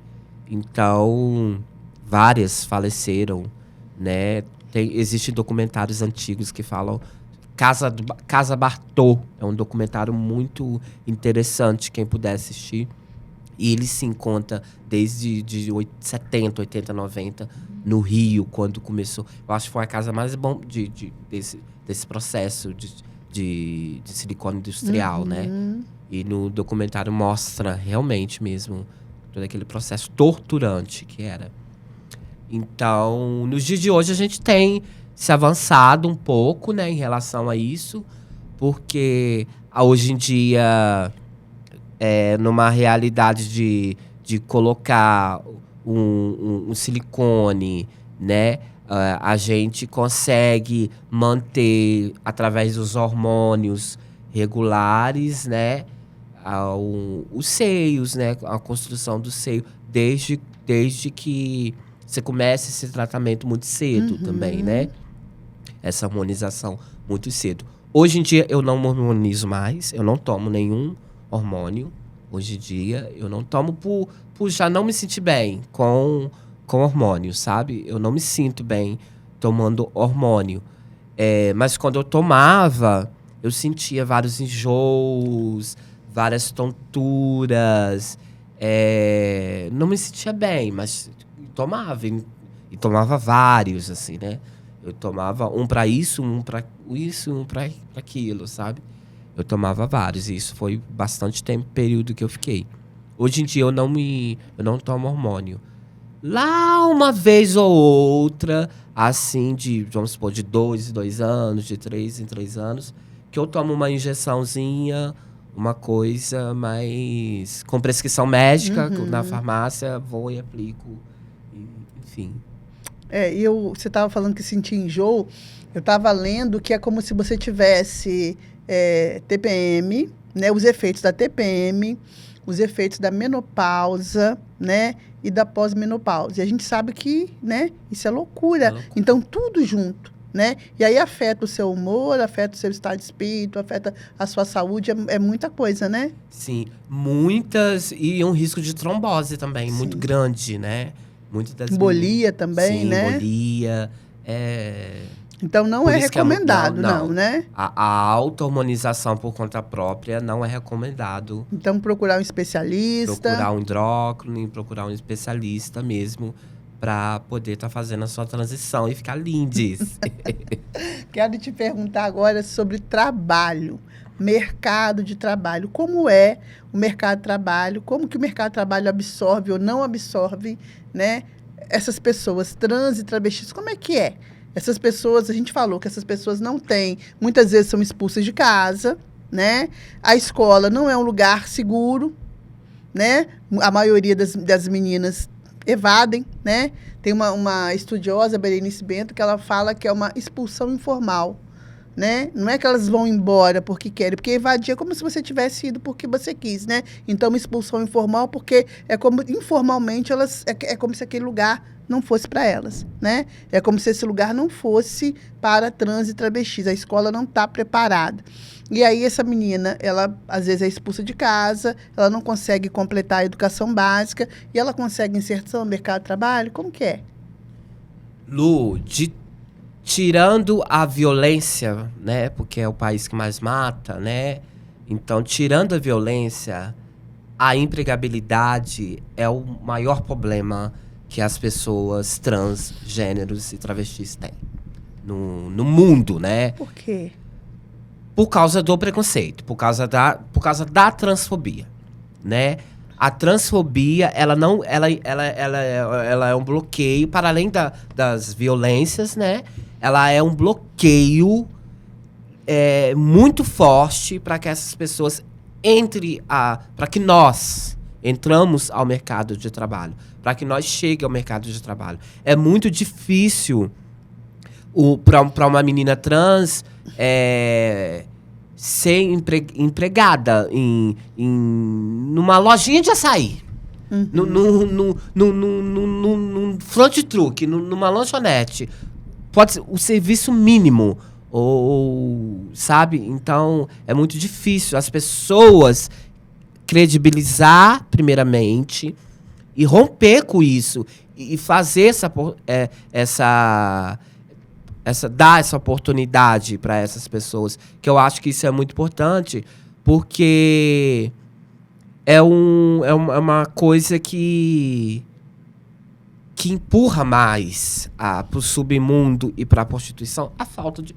Então, várias faleceram, né? Existem documentários antigos que falam... Casa Bartô é um documentário muito interessante, quem puder assistir. E ele se encontra desde 70, 80, 90, no Rio, quando começou. Eu acho que foi a casa mais bom desse processo de silicone industrial, né? E no documentário mostra realmente mesmo todo aquele processo torturante que era. Então, nos dias de hoje, a gente tem se avançado um pouco, né, em relação a isso, porque hoje em dia, numa realidade de colocar um silicone, né, a gente consegue manter, através dos hormônios regulares, né, os seios, né, a construção do seio, desde que você comece esse tratamento muito cedo também, né? Essa harmonização muito cedo. Hoje em dia, eu não hormonizo mais. Eu não tomo nenhum hormônio. Hoje em dia, eu não tomo por já não me sentir bem com hormônio, sabe? Eu não me sinto bem tomando hormônio. Mas quando eu tomava, eu sentia vários enjoos, várias tonturas. Não me sentia bem, mas tomava. E tomava vários, assim, né? Eu tomava um pra isso, um pra isso, um pra aquilo, sabe? Eu tomava vários. E isso foi bastante tempo, período que eu fiquei. Hoje em dia eu não tomo hormônio. Lá uma vez ou outra, assim, vamos supor, de 2 em 2 anos, de 3 em 3 anos, que eu tomo uma injeçãozinha, uma coisa mais... com prescrição médica, na farmácia, vou e aplico. Enfim. Você estava falando que sentia enjoo. Eu estava lendo que é como se você tivesse TPM, né? Os efeitos da TPM, os efeitos da menopausa, né? E da pós-menopausa. E a gente sabe que, né? Isso é loucura. Então, tudo junto, né? E aí afeta o seu humor, afeta o seu estado de espírito, afeta a sua saúde. É muita coisa, né? Sim, muitas. E um risco de trombose também, muito grande, né? Embolia também, né? Embolia. Então, não é recomendado, não, né? A auto-hormonização por conta própria não é recomendado. Então, procurar um especialista. Procurar um endócrino, procurar um especialista mesmo, para poder estar fazendo a sua transição e ficar lindes. Quero te perguntar agora sobre trabalho. Mercado de trabalho. Como é o mercado de trabalho? Como que o mercado de trabalho absorve ou não absorve, né, essas pessoas trans e travestis? Como é que é? Essas pessoas, a gente falou que essas pessoas não têm, muitas vezes são expulsas de casa, né? A escola não é um lugar seguro, né? A maioria das meninas evadem, né? Tem uma estudiosa, Berenice Bento, que ela fala que é uma expulsão informal, né? Não é que elas vão embora porque querem, porque evadir é como se você tivesse ido porque você quis, né? Então, uma expulsão informal, porque é como, informalmente, elas é como se aquele lugar não fosse para elas, né? É como se esse lugar não fosse para trans e travestis. A escola não está preparada. E aí, essa menina, ela, às vezes, é expulsa de casa, ela não consegue completar a educação básica, e ela consegue inserção no mercado de trabalho? Como que é? Lu, tirando a violência, né? Porque é o país que mais mata, né? Então, tirando a violência, a empregabilidade é o maior problema que as pessoas trans, gêneros e travestis têm no mundo, né? Por quê? Por causa do preconceito, por causa da transfobia, né? A transfobia, ela é um bloqueio, para além das violências, né? Ela é um bloqueio muito forte para que essas pessoas para que nós entramos ao mercado de trabalho, para que nós cheguemos ao mercado de trabalho. É muito difícil para uma menina trans ser empregada numa lojinha de açaí. Num front truck, numa lanchonete. Pode ser o serviço mínimo. Sabe? Então, é muito difícil as pessoas credibilizar, primeiramente, e romper com isso. E fazer dar essa oportunidade para essas pessoas. Que eu acho que isso é muito importante, porque é uma coisa que empurra mais para o submundo e para a prostituição a falta de...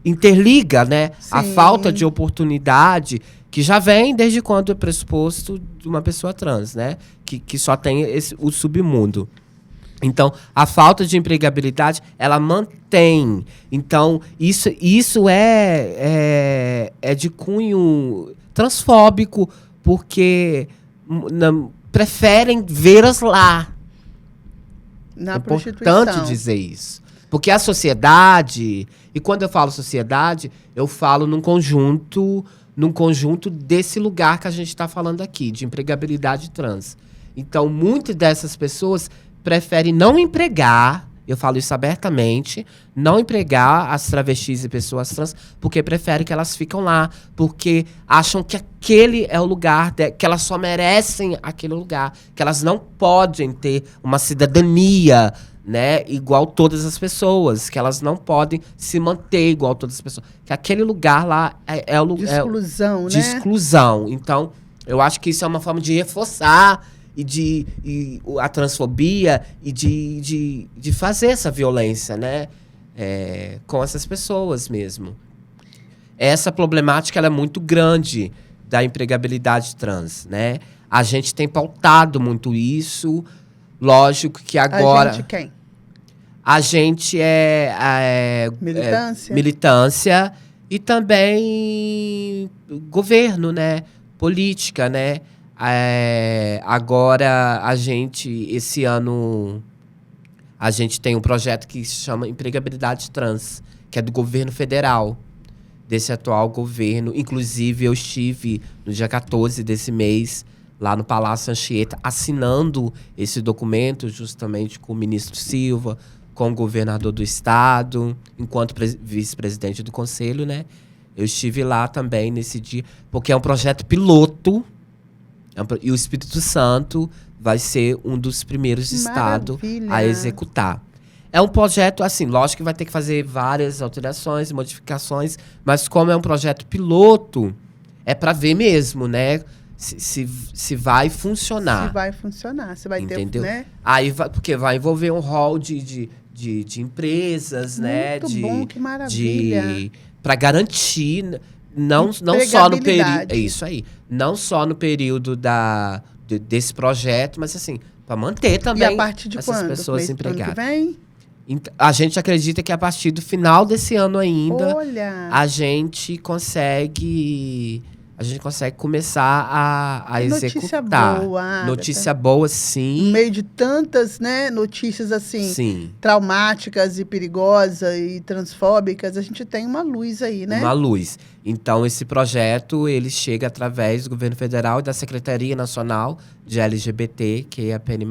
interliga, né? Sim. A falta de oportunidade que já vem desde quando é pressuposto de uma pessoa trans, né? Que só tem o submundo. Então, a falta de empregabilidade, ela mantém. Então, isso é de cunho transfóbico, porque preferem vê-las lá. Na é prostituição. importante dizer isso. Porque a sociedade, e quando eu falo sociedade, eu falo num conjunto desse lugar que a gente está falando aqui, de empregabilidade trans. Então, muitas dessas pessoas preferem não empregar, eu falo isso abertamente, não empregar as travestis e pessoas trans, porque preferem que elas ficam lá, porque acham que aquele é o lugar, que elas só merecem aquele lugar, que elas não podem ter uma cidadania, né, igual todas as pessoas, que elas não podem se manter igual todas as pessoas, que aquele lugar lá é o lugar... De exclusão, né? De exclusão. Então, eu acho que isso é uma forma de reforçar a transfobia e de fazer essa violência, né? Com essas pessoas mesmo. Essa problemática ela é muito grande da empregabilidade trans, né? A gente tem pautado muito isso. Lógico que agora... A gente quem? A gente militância. Militância e também governo, né? Política, né? Agora, esse ano, a gente tem um projeto que se chama Empregabilidade Trans, que é do governo federal, desse atual governo. Inclusive, eu estive no dia 14 desse mês, lá no Palácio Anchieta, assinando esse documento, justamente com o ministro Silva, com o governador do estado, enquanto vice-presidente do conselho, né? Eu estive lá também nesse dia, porque é um projeto piloto. E o Espírito Santo vai ser um dos primeiros estados a executar. É um projeto, assim, lógico que vai ter que fazer várias alterações, modificações, mas como é um projeto piloto, é para ver mesmo, né? Se vai funcionar. Se vai funcionar, se vai entendeu? Ter, né? Aí porque vai envolver um rol de empresas, né? Muito bom, que maravilha. Para garantir... Não só no período. É isso aí. Não só no período desse projeto, mas assim, para manter também e a partir de essas quando? pessoas empregadas. Ano que vem? A gente acredita que a partir do final desse ano ainda, olha, a gente consegue começar a executar. Notícia boa. Notícia boa, sim. No meio de tantas, né, notícias assim, sim, traumáticas e perigosas e transfóbicas, a gente tem uma luz aí, né? Uma luz. Então, esse projeto, ele chega através do governo federal e da Secretaria Nacional de LGBT, que é a PN+.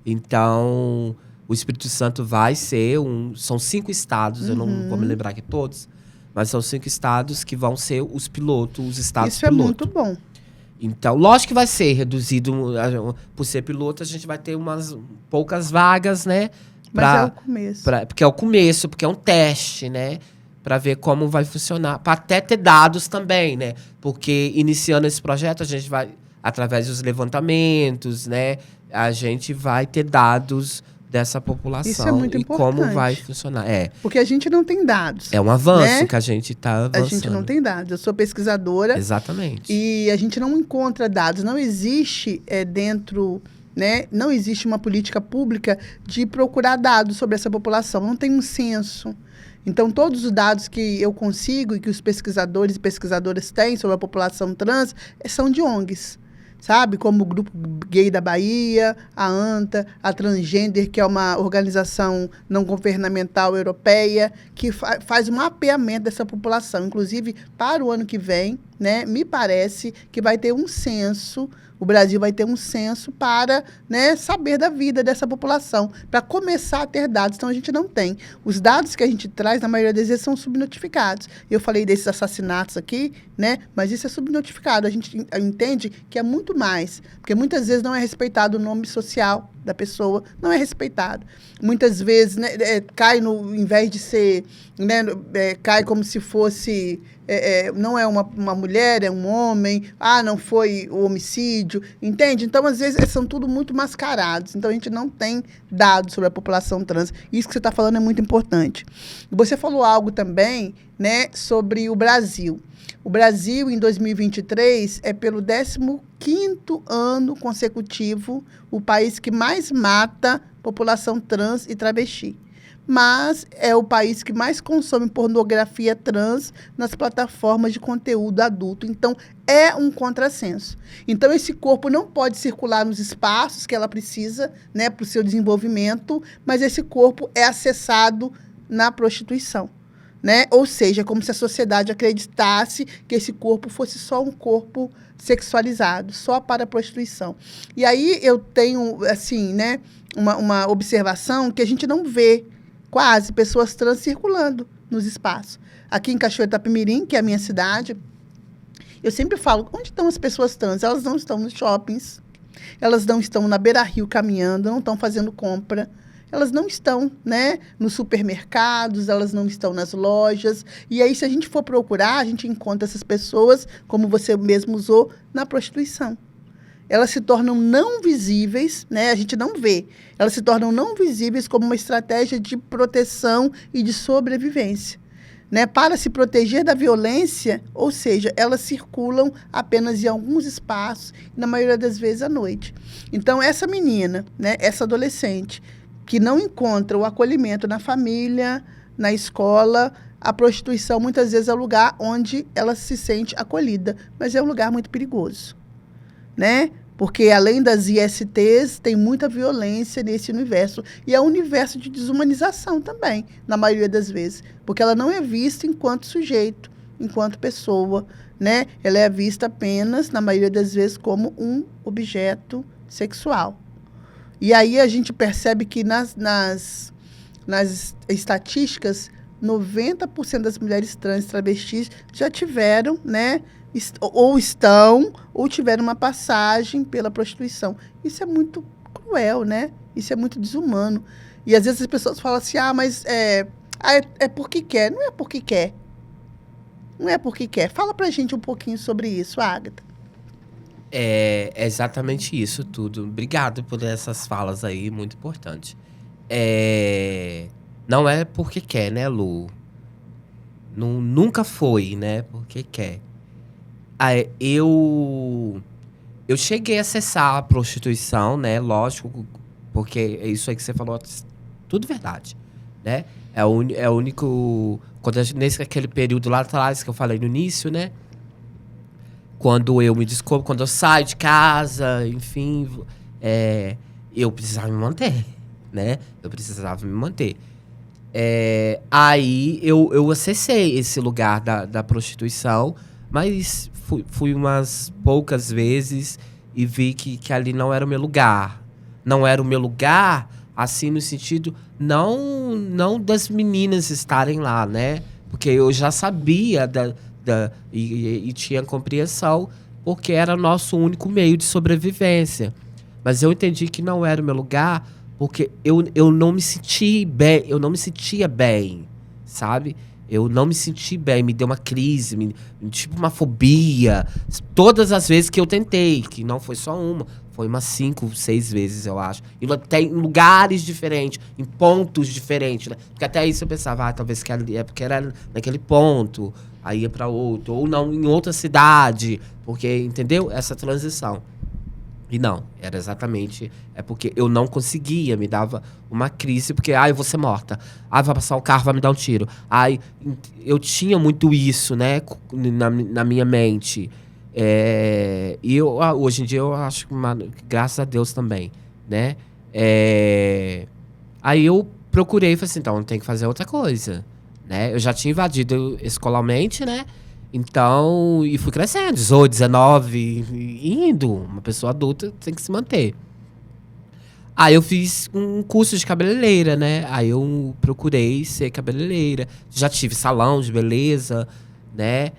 Então, o Espírito Santo vai ser são 5 estados, eu não vou me lembrar aqui todos, mas são 5 estados que vão ser os pilotos, os estados Isso piloto. É muito bom. Então, lógico que vai ser reduzido, por ser piloto, a gente vai ter umas poucas vagas, né? Mas é o começo. Porque é o começo, porque é um teste, né? Para ver como vai funcionar. Para até ter dados também, né? Porque iniciando esse projeto, a gente vai, através dos levantamentos, né? A gente vai ter dados dessa população. Isso é muito importante. Como vai funcionar. Porque a gente não tem dados. É um avanço, né? Que a gente está avançando. A gente não tem dados. Eu sou pesquisadora. Exatamente. E a gente não encontra dados. Não existe dentro... Né? Não existe uma política pública de procurar dados sobre essa população. Não tem um censo. Então, todos os dados que eu consigo e que os pesquisadores e pesquisadoras têm sobre a população trans são de ONGs. sabe? Como o Grupo Gay da Bahia, a ANTA, a Transgender, que é uma organização não governamental europeia, que faz um mapeamento dessa população. Inclusive, para o ano que vem, né, me parece que vai ter um censo, o Brasil vai ter um censo para, né, saber da vida dessa população, para começar a ter dados. Então, a gente não tem. Os dados que a gente traz, na maioria das vezes, são subnotificados. Eu falei desses assassinatos aqui, né, mas isso é subnotificado. A gente entende que é muito mais, porque muitas vezes não é respeitado o nome social da pessoa, não é respeitado. Muitas vezes, né, cai no, em vez de ser, né, cai como se fosse... não é uma mulher, é um homem, não foi o homicídio, entende? Então, às vezes, são tudo muito mascarados. Então, a gente não tem dados sobre a população trans. Isso que você está falando é muito importante. Você falou algo também, né, sobre o Brasil. O Brasil, em 2023, é pelo 15º ano consecutivo o país que mais mata população trans e travesti. Mas é o país que mais consome pornografia trans nas plataformas de conteúdo adulto. Então, é um contrassenso. Então, esse corpo não pode circular nos espaços que ela precisa, né, para o seu desenvolvimento, mas esse corpo é acessado na prostituição, né? Ou seja, como se a sociedade acreditasse que esse corpo fosse só um corpo sexualizado, só para a prostituição. E aí eu tenho, assim, né, uma observação que a gente não vê quase pessoas trans circulando nos espaços. Aqui em Cachoeira do Itapemirim, que é a minha cidade, eu sempre falo, onde estão as pessoas trans? Elas não estão nos shoppings, elas não estão na beira-rio caminhando, não estão fazendo compra, elas não estão, né, nos supermercados, elas não estão nas lojas. E aí, se a gente for procurar, a gente encontra essas pessoas, como você mesmo usou, na prostituição. Elas se tornam não visíveis, né? A gente não vê. Elas se tornam não visíveis como uma estratégia de proteção e de sobrevivência, né? Para se proteger da violência, ou seja, elas circulam apenas em alguns espaços, na maioria das vezes à noite. Então, essa menina, né, essa adolescente, que não encontra o acolhimento na família, na escola, a prostituição muitas vezes é o lugar onde ela se sente acolhida, mas é um lugar muito perigoso, né? Porque além das ISTs, tem muita violência nesse universo. E é um universo de desumanização também, na maioria das vezes. Porque ela não é vista enquanto sujeito, enquanto pessoa, né? Ela é vista apenas, na maioria das vezes, como um objeto sexual. E aí a gente percebe que nas estatísticas, 90% das mulheres trans e travestis já tiveram, né, ou estão, ou tiveram uma passagem pela prostituição. Isso é muito cruel, né? Isso é muito desumano. E às vezes as pessoas falam assim, mas é porque quer. Não é porque quer. Não é porque quer. Fala pra gente um pouquinho sobre isso, Ágata. É exatamente isso tudo. Obrigado por essas falas aí, muito importante. Não é porque quer, né, Lu? Nunca foi, né, porque quer. Eu cheguei a acessar a prostituição, né, lógico, porque é isso aí que você falou, tudo verdade, né? É o único... Nesse aquele período lá atrás que eu falei no início, né? Quando eu me descubro, quando eu saio de casa, enfim, eu precisava me manter, né? Eu precisava me manter. Aí eu acessei esse lugar da prostituição, mas fui umas poucas vezes e vi que ali não era o meu lugar. Não era o meu lugar, assim, no sentido, não das meninas estarem lá, né? Porque eu já sabia e tinha compreensão, porque era nosso único meio de sobrevivência. Mas eu entendi que não era o meu lugar, porque eu não me senti bem, eu não me sentia bem, sabe? Eu não me senti bem, me deu uma crise, tipo uma fobia. Todas as vezes que eu tentei, que não foi só uma, foi umas 5, 6 vezes, eu acho. E até em lugares diferentes, em pontos diferentes, né? Porque até isso eu pensava, talvez que é porque era naquele ponto, aí ia pra outro, ou não, em outra cidade, porque, entendeu? Essa transição. E não, era exatamente... É porque eu não conseguia, me dava uma crise, porque, eu vou ser morta. Vai passar um carro, vai me dar um tiro. Eu tinha muito isso, né, na minha mente. Hoje em dia eu acho que, graças a Deus também, né? Aí eu procurei e falei assim, então tem que fazer outra coisa, né? Eu já tinha invadido escolarmente, né? Então, e fui crescendo, 18, 19, indo. Uma pessoa adulta tem que se manter. Aí eu fiz um curso de cabeleireira, né? Aí eu procurei ser cabeleireira. Já tive salão de beleza, né?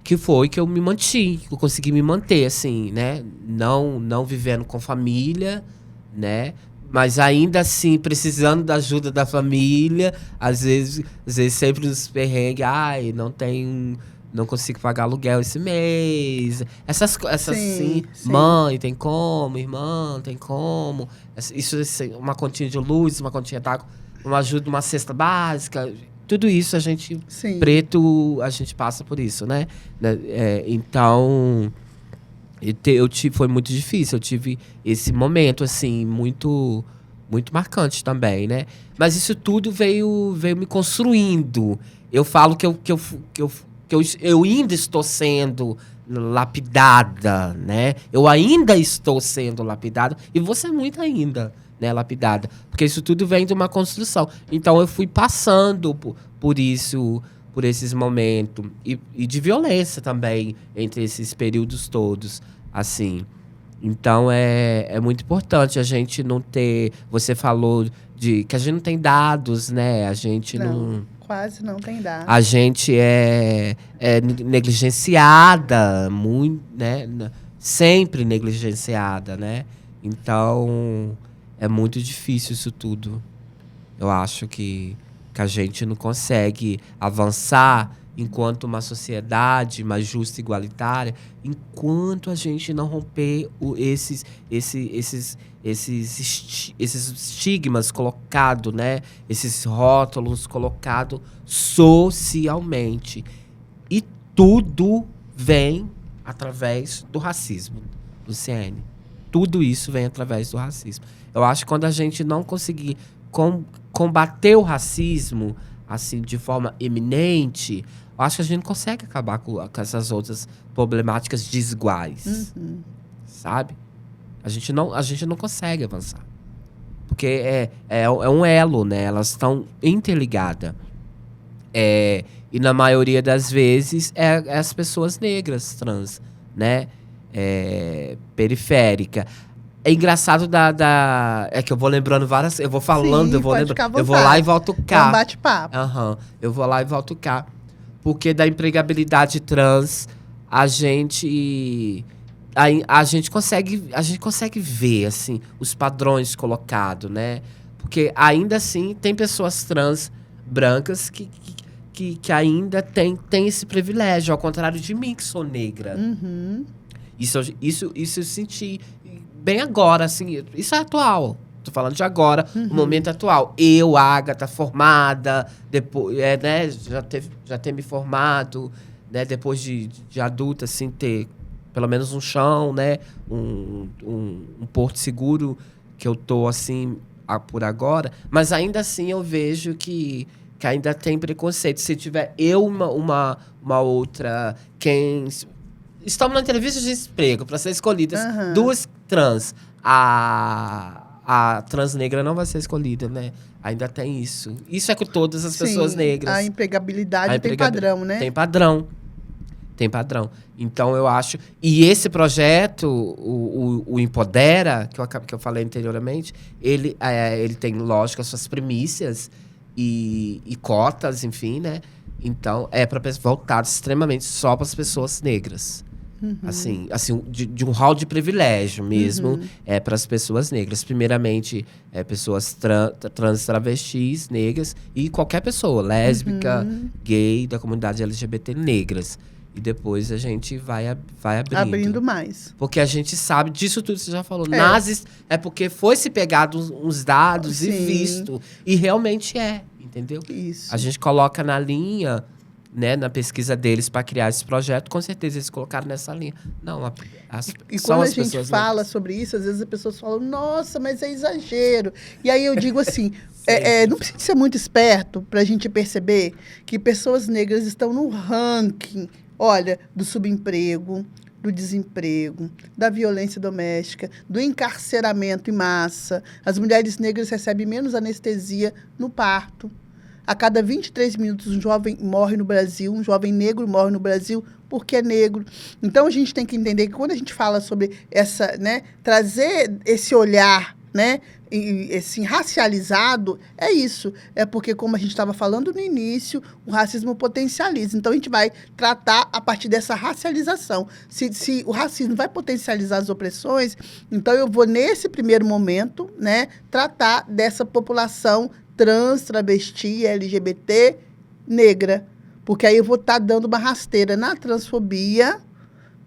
Que foi que eu me mantive, que eu consegui me manter, assim, né? Não vivendo com família, né? Mas ainda assim, precisando da ajuda da família, às vezes sempre nos perrengues, não consigo pagar aluguel esse mês. Essas assim, sim. mãe, tem como, irmã, tem como. Isso, assim, uma continha de luz, uma continha d'água, uma ajuda, uma cesta básica. Tudo isso a gente, Sim. preto, a gente passa por isso, né? Então, foi muito difícil. Eu tive esse momento, assim, muito, muito marcante também, né? Mas isso tudo veio me construindo. Eu falo que eu ainda estou sendo lapidada, né? Eu ainda estou sendo lapidada. E você muito ainda, né, lapidada. Porque isso tudo vem de uma construção. Então eu fui passando por isso, por esses momentos. E de violência também, entre esses períodos todos, assim. Então é muito importante a gente não ter... Você falou que a gente não tem dados, né? A gente não quase não tem dados. A gente é negligenciada, muito, né? Sempre negligenciada, né? Então, é muito difícil isso tudo. Eu acho que a gente não consegue avançar enquanto uma sociedade mais justa e igualitária, enquanto a gente não romper esses estigmas colocados, né? Esses rótulos colocados socialmente. E tudo vem através do racismo, Luciene. Tudo isso vem através do racismo. Eu acho que quando a gente não conseguir combater o racismo assim, de forma eminente, eu acho que a gente não consegue acabar com essas outras problemáticas desiguais. Sabe? A gente não consegue avançar. Porque é um elo, né? Elas estão interligadas. E na maioria das vezes é as pessoas negras, trans, né? Periférica. É engraçado é que eu vou lembrando várias... Eu vou falando, Sim, eu vou lembrando. Eu vou lá e volto cá. É um bate-papo. Eu vou lá e volto cá. Porque da empregabilidade trans, a gente consegue ver, assim, os padrões colocados, né? Porque ainda assim tem pessoas trans brancas que ainda tem esse privilégio, ao contrário de mim, que sou negra. Isso eu senti bem agora, assim. Isso é atual. Tô falando de agora, o momento atual. Eu, Agatha, formada, depois, né, já ter me formado, né, depois de adulta, assim, ter pelo menos um chão, né, um porto seguro, que eu tô, assim, por agora. Mas ainda assim eu vejo que ainda tem preconceito. Se tiver uma outra, estamos na entrevista de emprego para ser escolhidas duas trans. A trans negra não vai ser escolhida, né? Ainda tem isso. Isso é com todas as pessoas negras. A empregabilidade tem padrão, né? Tem padrão. Então, eu acho... E esse projeto, o Empodera, que eu falei anteriormente, ele tem, lógico, as suas premissas e cotas, enfim, né? Então, voltado extremamente só para as pessoas negras. Assim de um hall de privilégio mesmo, para as pessoas negras. Primeiramente, pessoas trans, travestis, negras e qualquer pessoa, lésbica, gay, da comunidade LGBT negras. E depois a gente vai abrindo. Abrindo mais. Porque a gente sabe disso tudo que você já falou. É porque foi se pegado uns dados e visto. E realmente entendeu? Isso. A gente coloca na linha... Né, na pesquisa deles para criar esse projeto, com certeza eles colocaram nessa linha. Não, e quando a gente fala sobre isso, às vezes as pessoas falam, nossa, mas é exagero. E aí eu digo assim, não precisa ser muito esperto para a gente perceber que pessoas negras estão no ranking Olha, do subemprego, do desemprego, da violência doméstica, do encarceramento em massa. As mulheres negras recebem menos anestesia no parto. A cada 23 minutos, um jovem morre no Brasil, um jovem negro morre no Brasil porque é negro. Então, a gente tem que entender que quando a gente fala sobre essa, né, trazer esse olhar, né, assim, racializado, é isso. É porque, como a gente estava falando no início, o racismo potencializa. Então, a gente vai tratar a partir dessa racialização. Se o racismo vai potencializar as opressões, então eu vou, nesse primeiro momento, né, tratar dessa população trans, travesti, LGBT, negra. Porque aí eu vou estar dando uma rasteira na transfobia,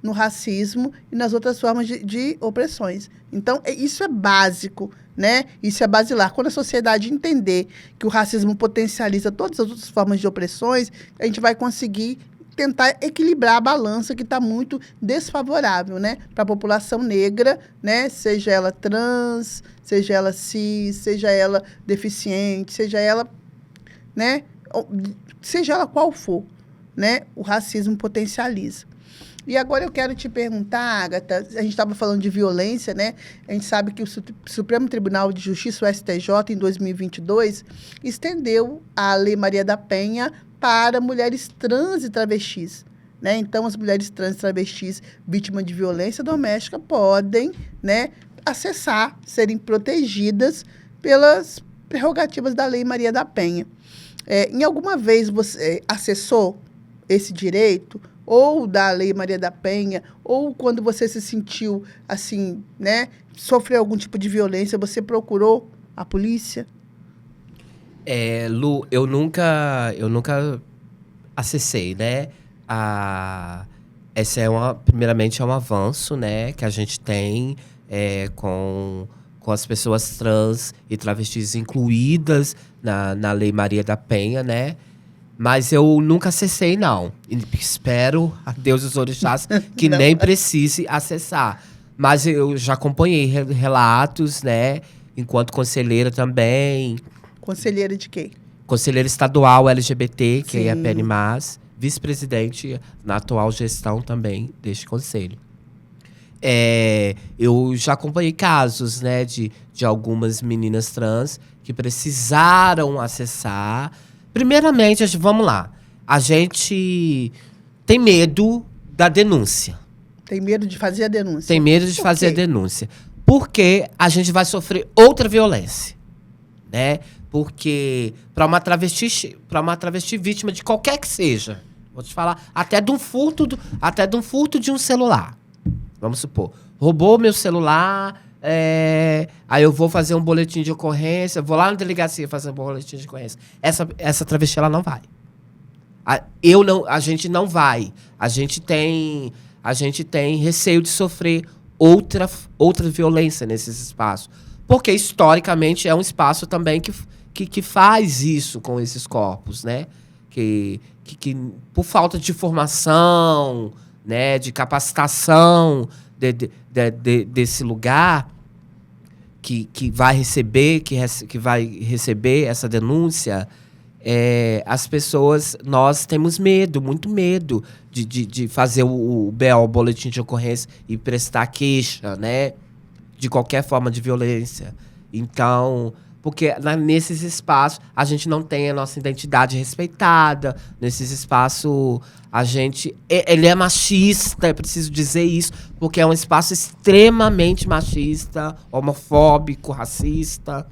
no racismo e nas outras formas de opressões. Então, isso é básico, né? Isso é basilar. Quando a sociedade entender que o racismo potencializa todas as outras formas de opressões, a gente vai conseguir tentar equilibrar a balança que está muito desfavorável, né, para a população negra, né, seja ela trans, seja ela cis, seja ela deficiente, seja ela, né, seja ela qual for, né, o racismo potencializa. E agora eu quero te perguntar, Agatha, a gente estava falando de violência, né? A gente sabe que o Supremo Tribunal de Justiça, o STJ, em 2022, estendeu a Lei Maria da Penha para mulheres trans e travestis, né? Então, as mulheres trans e travestis vítimas de violência doméstica podem, né, acessar, serem protegidas pelas prerrogativas da Lei Maria da Penha. Em alguma vez você acessou esse direito, ou da Lei Maria da Penha, ou quando você se sentiu assim, né, sofreu algum tipo de violência, você procurou a polícia? Lu, eu nunca acessei, né? Essa primeiramente é um avanço, né, que a gente tem com as pessoas trans e travestis incluídas na Lei Maria da Penha, né? Mas eu nunca acessei, não. E espero a Deus e os orixás que nem precise acessar. Mas eu já acompanhei relatos, né? Enquanto conselheira também. Conselheira de quê? Conselheira estadual LGBT, que Sim. é a PNMAS. Vice-presidente na atual gestão também deste conselho. Eu já acompanhei casos, né? De algumas meninas trans que precisaram acessar. Primeiramente, vamos lá. A gente tem medo da denúncia. Tem medo de fazer a denúncia? Tem medo de fazer a denúncia. Porque a gente vai sofrer outra violência, né? Porque para uma travesti vítima de qualquer que seja, vou te falar, até de um furto de um celular. Vamos supor, roubou meu celular, aí eu vou fazer um boletim de ocorrência, vou lá na delegacia fazer um boletim de ocorrência. Essa travesti, ela não vai. A gente não vai. A gente tem receio de sofrer outra violência nesses espaços. Porque, historicamente, é um espaço também que faz isso com esses corpos, né? Que por falta de formação, né, de capacitação desse lugar que vai receber essa denúncia, as pessoas, nós temos medo, muito medo de fazer o BO, o boletim de ocorrência, e prestar queixa, né, de qualquer forma de violência. Então, porque nesses espaços a gente não tem a nossa identidade respeitada. Nesses espaços ele é machista, é preciso dizer isso, porque é um espaço extremamente machista, homofóbico, racista,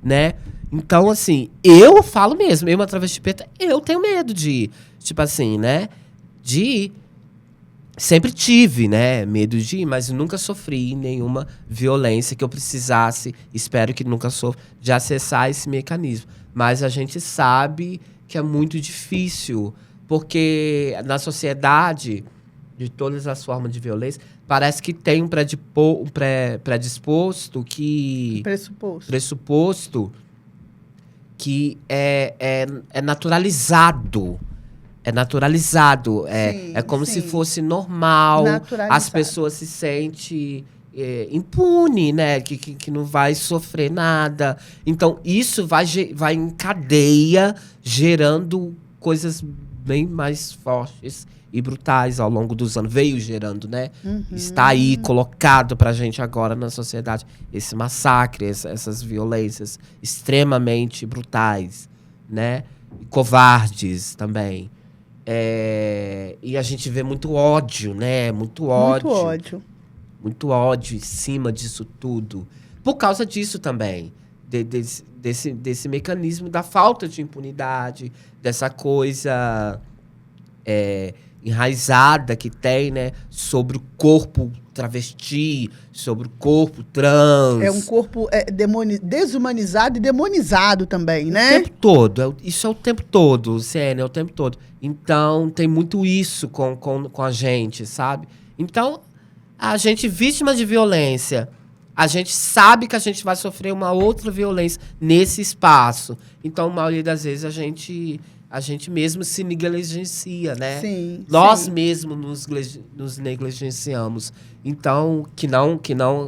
né? Então, assim, eu falo mesmo, eu, uma travesti preta, eu tenho medo de, tipo assim, né? De ir. Sempre tive, né, medo de ir, mas nunca sofri nenhuma violência que eu precisasse, espero que nunca sofra, de acessar esse mecanismo. Mas a gente sabe que é muito difícil, porque na sociedade, de todas as formas de violência, parece que tem um pressuposto que é naturalizado. É naturalizado. É como se fosse normal. As pessoas se sentem impune, né? Que não vai sofrer nada. Então, isso vai em cadeia, gerando coisas bem mais fortes e brutais ao longo dos anos. Veio gerando, né? Está aí colocado pra gente agora na sociedade esse massacre, essas violências extremamente brutais, né? E covardes também. E a gente vê muito ódio, né? Muito ódio. Muito ódio. Muito ódio em cima disso tudo. Por causa disso também. Desse mecanismo da falta de impunidade, dessa coisa enraizada que tem, né? Sobre o corpo travesti, sobre o corpo trans. É um corpo desumanizado e demonizado também, né? O tempo todo. Isso é o tempo todo, Luciene, é o tempo todo. Então, tem muito isso com a gente, sabe? Então, a gente vítima de violência, a gente sabe que a gente vai sofrer uma outra violência nesse espaço. Então, a maioria das vezes, a gente mesmo se negligencia, né? Sim, Nós sim. mesmos nos negligenciamos. Então, que não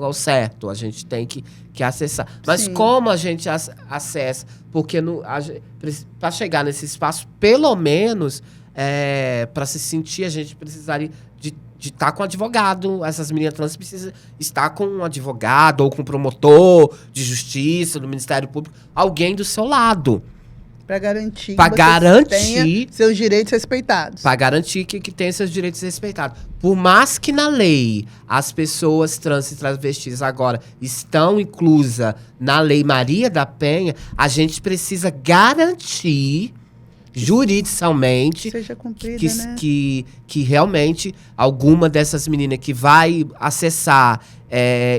é o certo. A gente tem que acessar. Mas Sim. como a gente acessa? Porque para chegar nesse espaço, pelo menos, para se sentir, a gente precisaria de estar com um advogado. Essas meninas trans precisam estar com um advogado ou com um promotor de justiça, do Ministério Público. Alguém do seu lado. Para garantir Pra que garantir- tenha seus direitos respeitados. Para garantir que tenha seus direitos respeitados. Por mais que na lei as pessoas trans e travestis agora estão inclusas na Lei Maria da Penha, a gente precisa garantir juridicamente Seja cumprida, né? que realmente alguma dessas meninas que vai acessar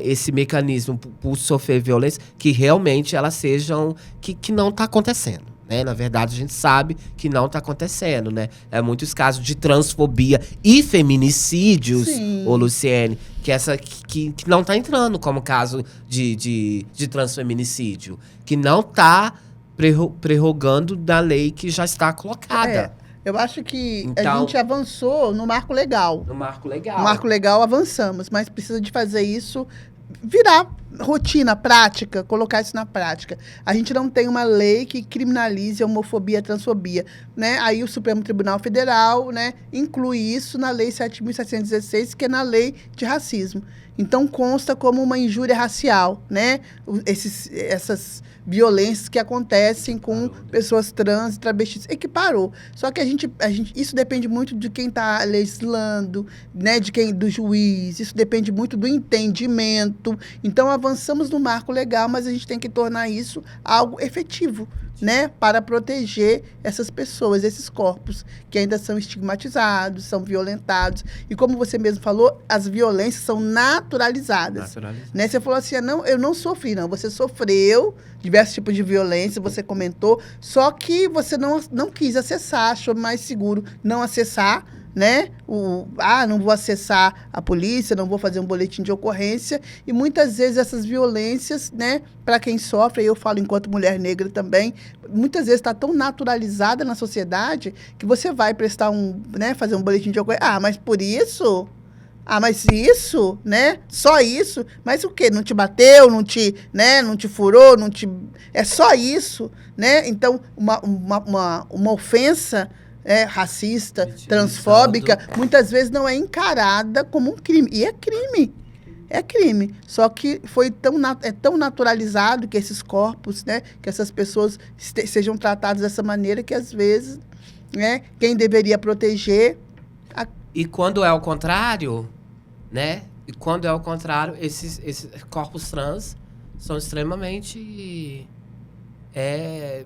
esse mecanismo por sofrer violência, que realmente elas sejam... que não está acontecendo. Né? Na verdade, a gente sabe que não está acontecendo, né? Muitos casos de transfobia e feminicídios, Sim. ô Luciene, que não está entrando como caso de transfeminicídio, que não está prerrogando da lei que já está colocada. Eu acho que Então, a gente avançou no marco legal. No marco legal. No marco legal avançamos, mas precisa de fazer isso virar rotina, prática, colocar isso na prática. A gente não tem uma lei que criminalize a homofobia e a transfobia, né? Aí o Supremo Tribunal Federal, né, inclui isso na Lei 7.716, que é na Lei de racismo. Então consta como uma injúria racial, né? Essas violências que acontecem com pessoas trans e travestis. Equiparou. Só que isso depende muito de quem está legislando, né? Do juiz. Isso depende muito do entendimento. Então, avançamos no marco legal, mas a gente tem que tornar isso algo efetivo, né? Para proteger essas pessoas, esses corpos que ainda são estigmatizados, são violentados. E como você mesmo falou, as violências são naturalizadas. Né? Você falou assim, não, eu não sofri, não. Você sofreu diversos tipos de violência, você comentou, só que você não quis acessar, achou mais seguro não acessar, né? Não vou acessar a polícia, não vou fazer um boletim de ocorrência. E muitas vezes essas violências, né, para quem sofre, eu falo enquanto mulher negra também, muitas vezes está tão naturalizada na sociedade que você vai prestar fazer um boletim de ocorrência. Mas por isso... mas isso, né? Só isso? Mas o quê? Não te bateu, não te furou, é só isso, né? Então, uma ofensa racista, transfóbica, muitas vezes não é encarada como um crime. E é crime. É crime. Só que é tão naturalizado que esses corpos, né? Que essas pessoas sejam tratadas dessa maneira que, às vezes, né? Quem deveria proteger... E quando é o contrário, né? E quando é o contrário, esses corpos trans são extremamente...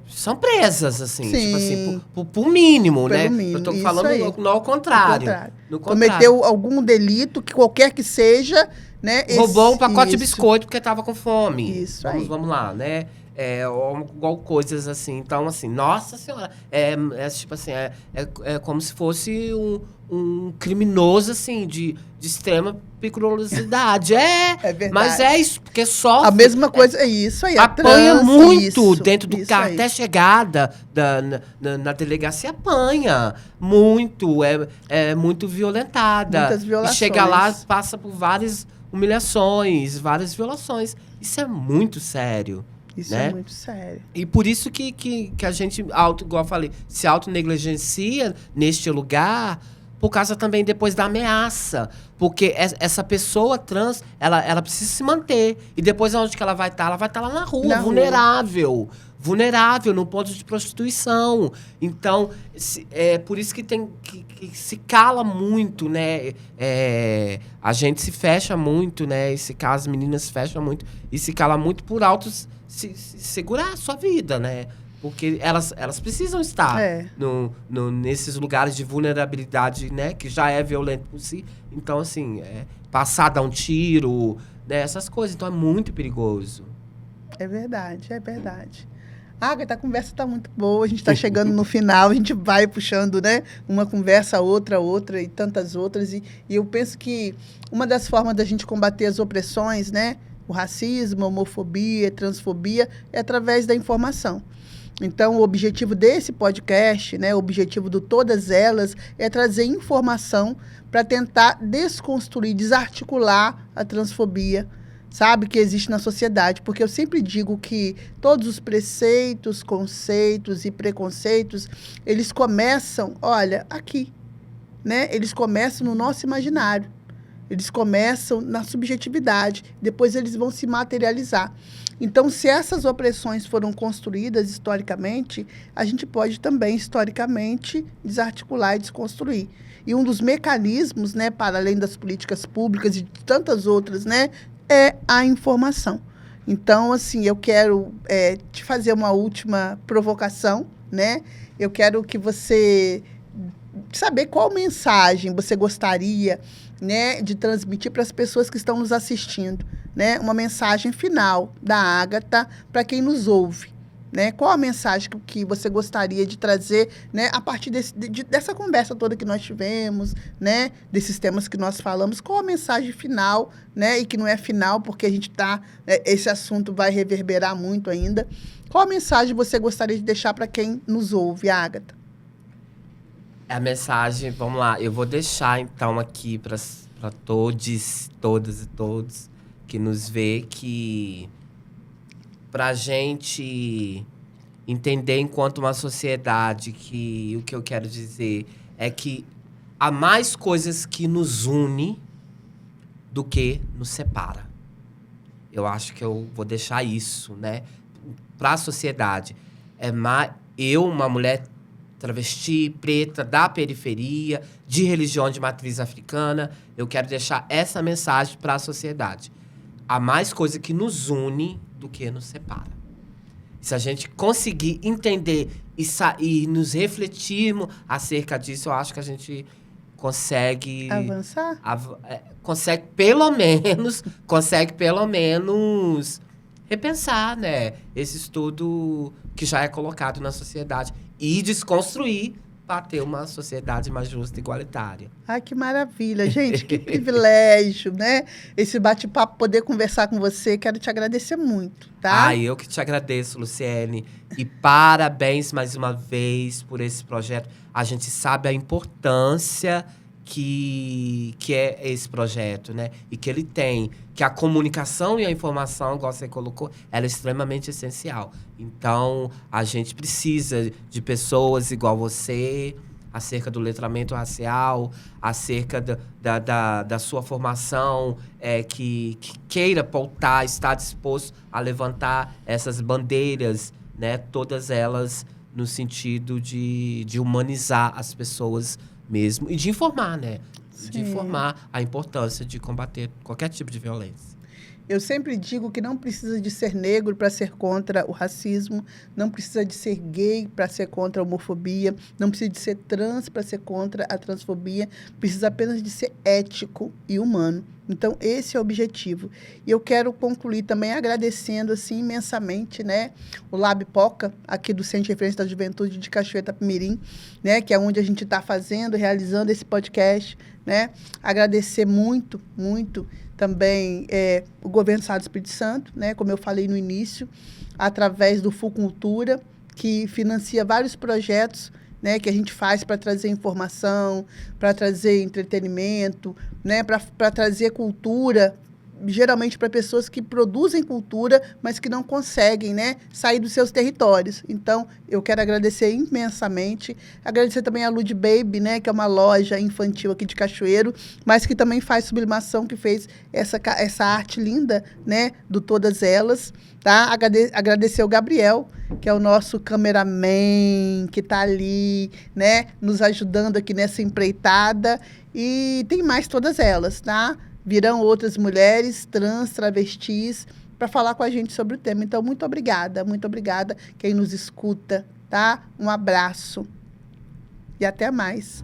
são presas, assim. Sim. Tipo assim, por mínimo, né? Mínimo. Eu tô Isso falando aí. ao contrário. No contrário. Cometeu algum delito, que qualquer que seja, né? Roubou um pacote de biscoito porque tava com fome. Isso aí. Vamos lá, né? Igual coisas assim. Então, assim, nossa senhora. Tipo assim, é como se fosse um criminoso, assim, de extrema periculosidade. É verdade. Mas é isso, porque sofre. A mesma coisa, é isso aí. Apanha muito dentro do carro. aí. Até chegada na delegacia, apanha muito. É muito violentada. Muitas violações. E chega lá, passa por várias humilhações, várias violações. Isso é muito sério. Isso né? é muito sério. E por isso que a gente, igual eu falei, se autonegligencia neste lugar, por causa também depois da ameaça. Porque essa pessoa trans, ela precisa se manter. E depois onde que ela vai estar? Ela vai estar lá na rua, vulnerável. Vulnerável, no ponto de prostituição. Então, é por isso que tem que se cala muito, né? A gente se fecha muito, né? Esse caso, as meninas se fecham muito. E se cala muito por se segurar a sua vida, né? Porque elas precisam estar nesses lugares de vulnerabilidade, né? Que já é violento por si. Então, assim, passar, dar um tiro, né? Essas coisas. Então, é muito perigoso. É verdade, é verdade. Agatha, a conversa está muito boa, a gente está chegando no final, a gente vai puxando, né? Uma conversa, outra e tantas outras. E eu penso que uma das formas da gente combater as opressões, né? O racismo, a homofobia, a transfobia, é através da informação. Então, o objetivo desse podcast, né, o objetivo de todas elas, é trazer informação para tentar desconstruir, desarticular a transfobia, sabe, que existe na sociedade. Porque eu sempre digo que todos os preceitos, conceitos e preconceitos, eles começam, olha, aqui, né? Eles começam no nosso imaginário. Eles começam na subjetividade, depois eles vão se materializar. Então, se essas opressões foram construídas historicamente, a gente pode também, historicamente, desarticular e desconstruir. E um dos mecanismos, né, para além das políticas públicas e de tantas outras, né, é a informação. Então, assim, eu quero te fazer uma última provocação, né? Eu quero que você saber qual mensagem você gostaria, né, de transmitir para as pessoas que estão nos assistindo, né? Uma mensagem final da Agatha para quem nos ouve, né? Qual a mensagem que você gostaria de trazer, né, a partir dessa conversa toda que nós tivemos, né, desses temas que nós falamos? Qual a mensagem final, né, e que não é final porque a gente esse assunto vai reverberar muito ainda. Qual a mensagem você gostaria de deixar para quem nos ouve, Agatha? A mensagem, vamos lá, eu vou deixar então aqui para todos, todas e todos que nos vê, que para a gente entender enquanto uma sociedade que o que eu quero dizer é que há mais coisas que nos une do que nos separa. Eu acho que eu vou deixar isso, né, para a sociedade. Uma mulher travesti, preta, da periferia, de religião de matriz africana, eu quero deixar essa mensagem para a sociedade. Há mais coisa que nos une do que nos separa. Se a gente conseguir entender e nos refletirmos acerca disso, eu acho que a gente consegue avançar? Consegue pelo menos repensar, né, esse estudo que já é colocado na sociedade e desconstruir para ter uma sociedade mais justa e igualitária. Ah, que maravilha. Gente, que privilégio, né? Esse bate-papo, poder conversar com você. Quero te agradecer muito, tá? Eu que te agradeço, Luciene. E parabéns mais uma vez por esse projeto. A gente sabe a importância que é esse projeto, né? E que ele tem. Que a comunicação e a informação, igual você colocou, ela é extremamente essencial. Então, a gente precisa de pessoas igual você, acerca do letramento racial, acerca da sua formação, que queira pautar, estar disposto a levantar essas bandeiras, né? Todas elas no sentido de humanizar as pessoas mesmo. E de informar, né? Sim. De informar a importância de combater qualquer tipo de violência. Eu sempre digo que não precisa de ser negro para ser contra o racismo, não precisa de ser gay para ser contra a homofobia, não precisa de ser trans para ser contra a transfobia, precisa apenas de ser ético e humano. Então, esse é o objetivo. E eu quero concluir também agradecendo assim, imensamente, né, o LabPoca, aqui do Centro de Referência da Juventude de Cachoeira Itapemirim, né, que é onde a gente está realizando esse podcast, né? Agradecer muito, muito também o Governo do Estado do Espírito Santo, né, como eu falei no início, através do FUCultura, que financia vários projetos, né, que a gente faz para trazer informação, para trazer entretenimento, né, para trazer cultura geralmente para pessoas que produzem cultura, mas que não conseguem, né, sair dos seus territórios. Então, eu quero agradecer imensamente. Agradecer também a Lud Baby, né, que é uma loja infantil aqui de Cachoeiro, mas que também faz sublimação, que fez essa arte linda, né, do Todas Elas. Tá? Agradecer o Gabriel, que é o nosso cameraman, que está ali, né, nos ajudando aqui nessa empreitada. E tem mais Todas Elas, tá? Virão outras mulheres, trans, travestis, para falar com a gente sobre o tema. Então, muito obrigada quem nos escuta, tá? Um abraço e até mais.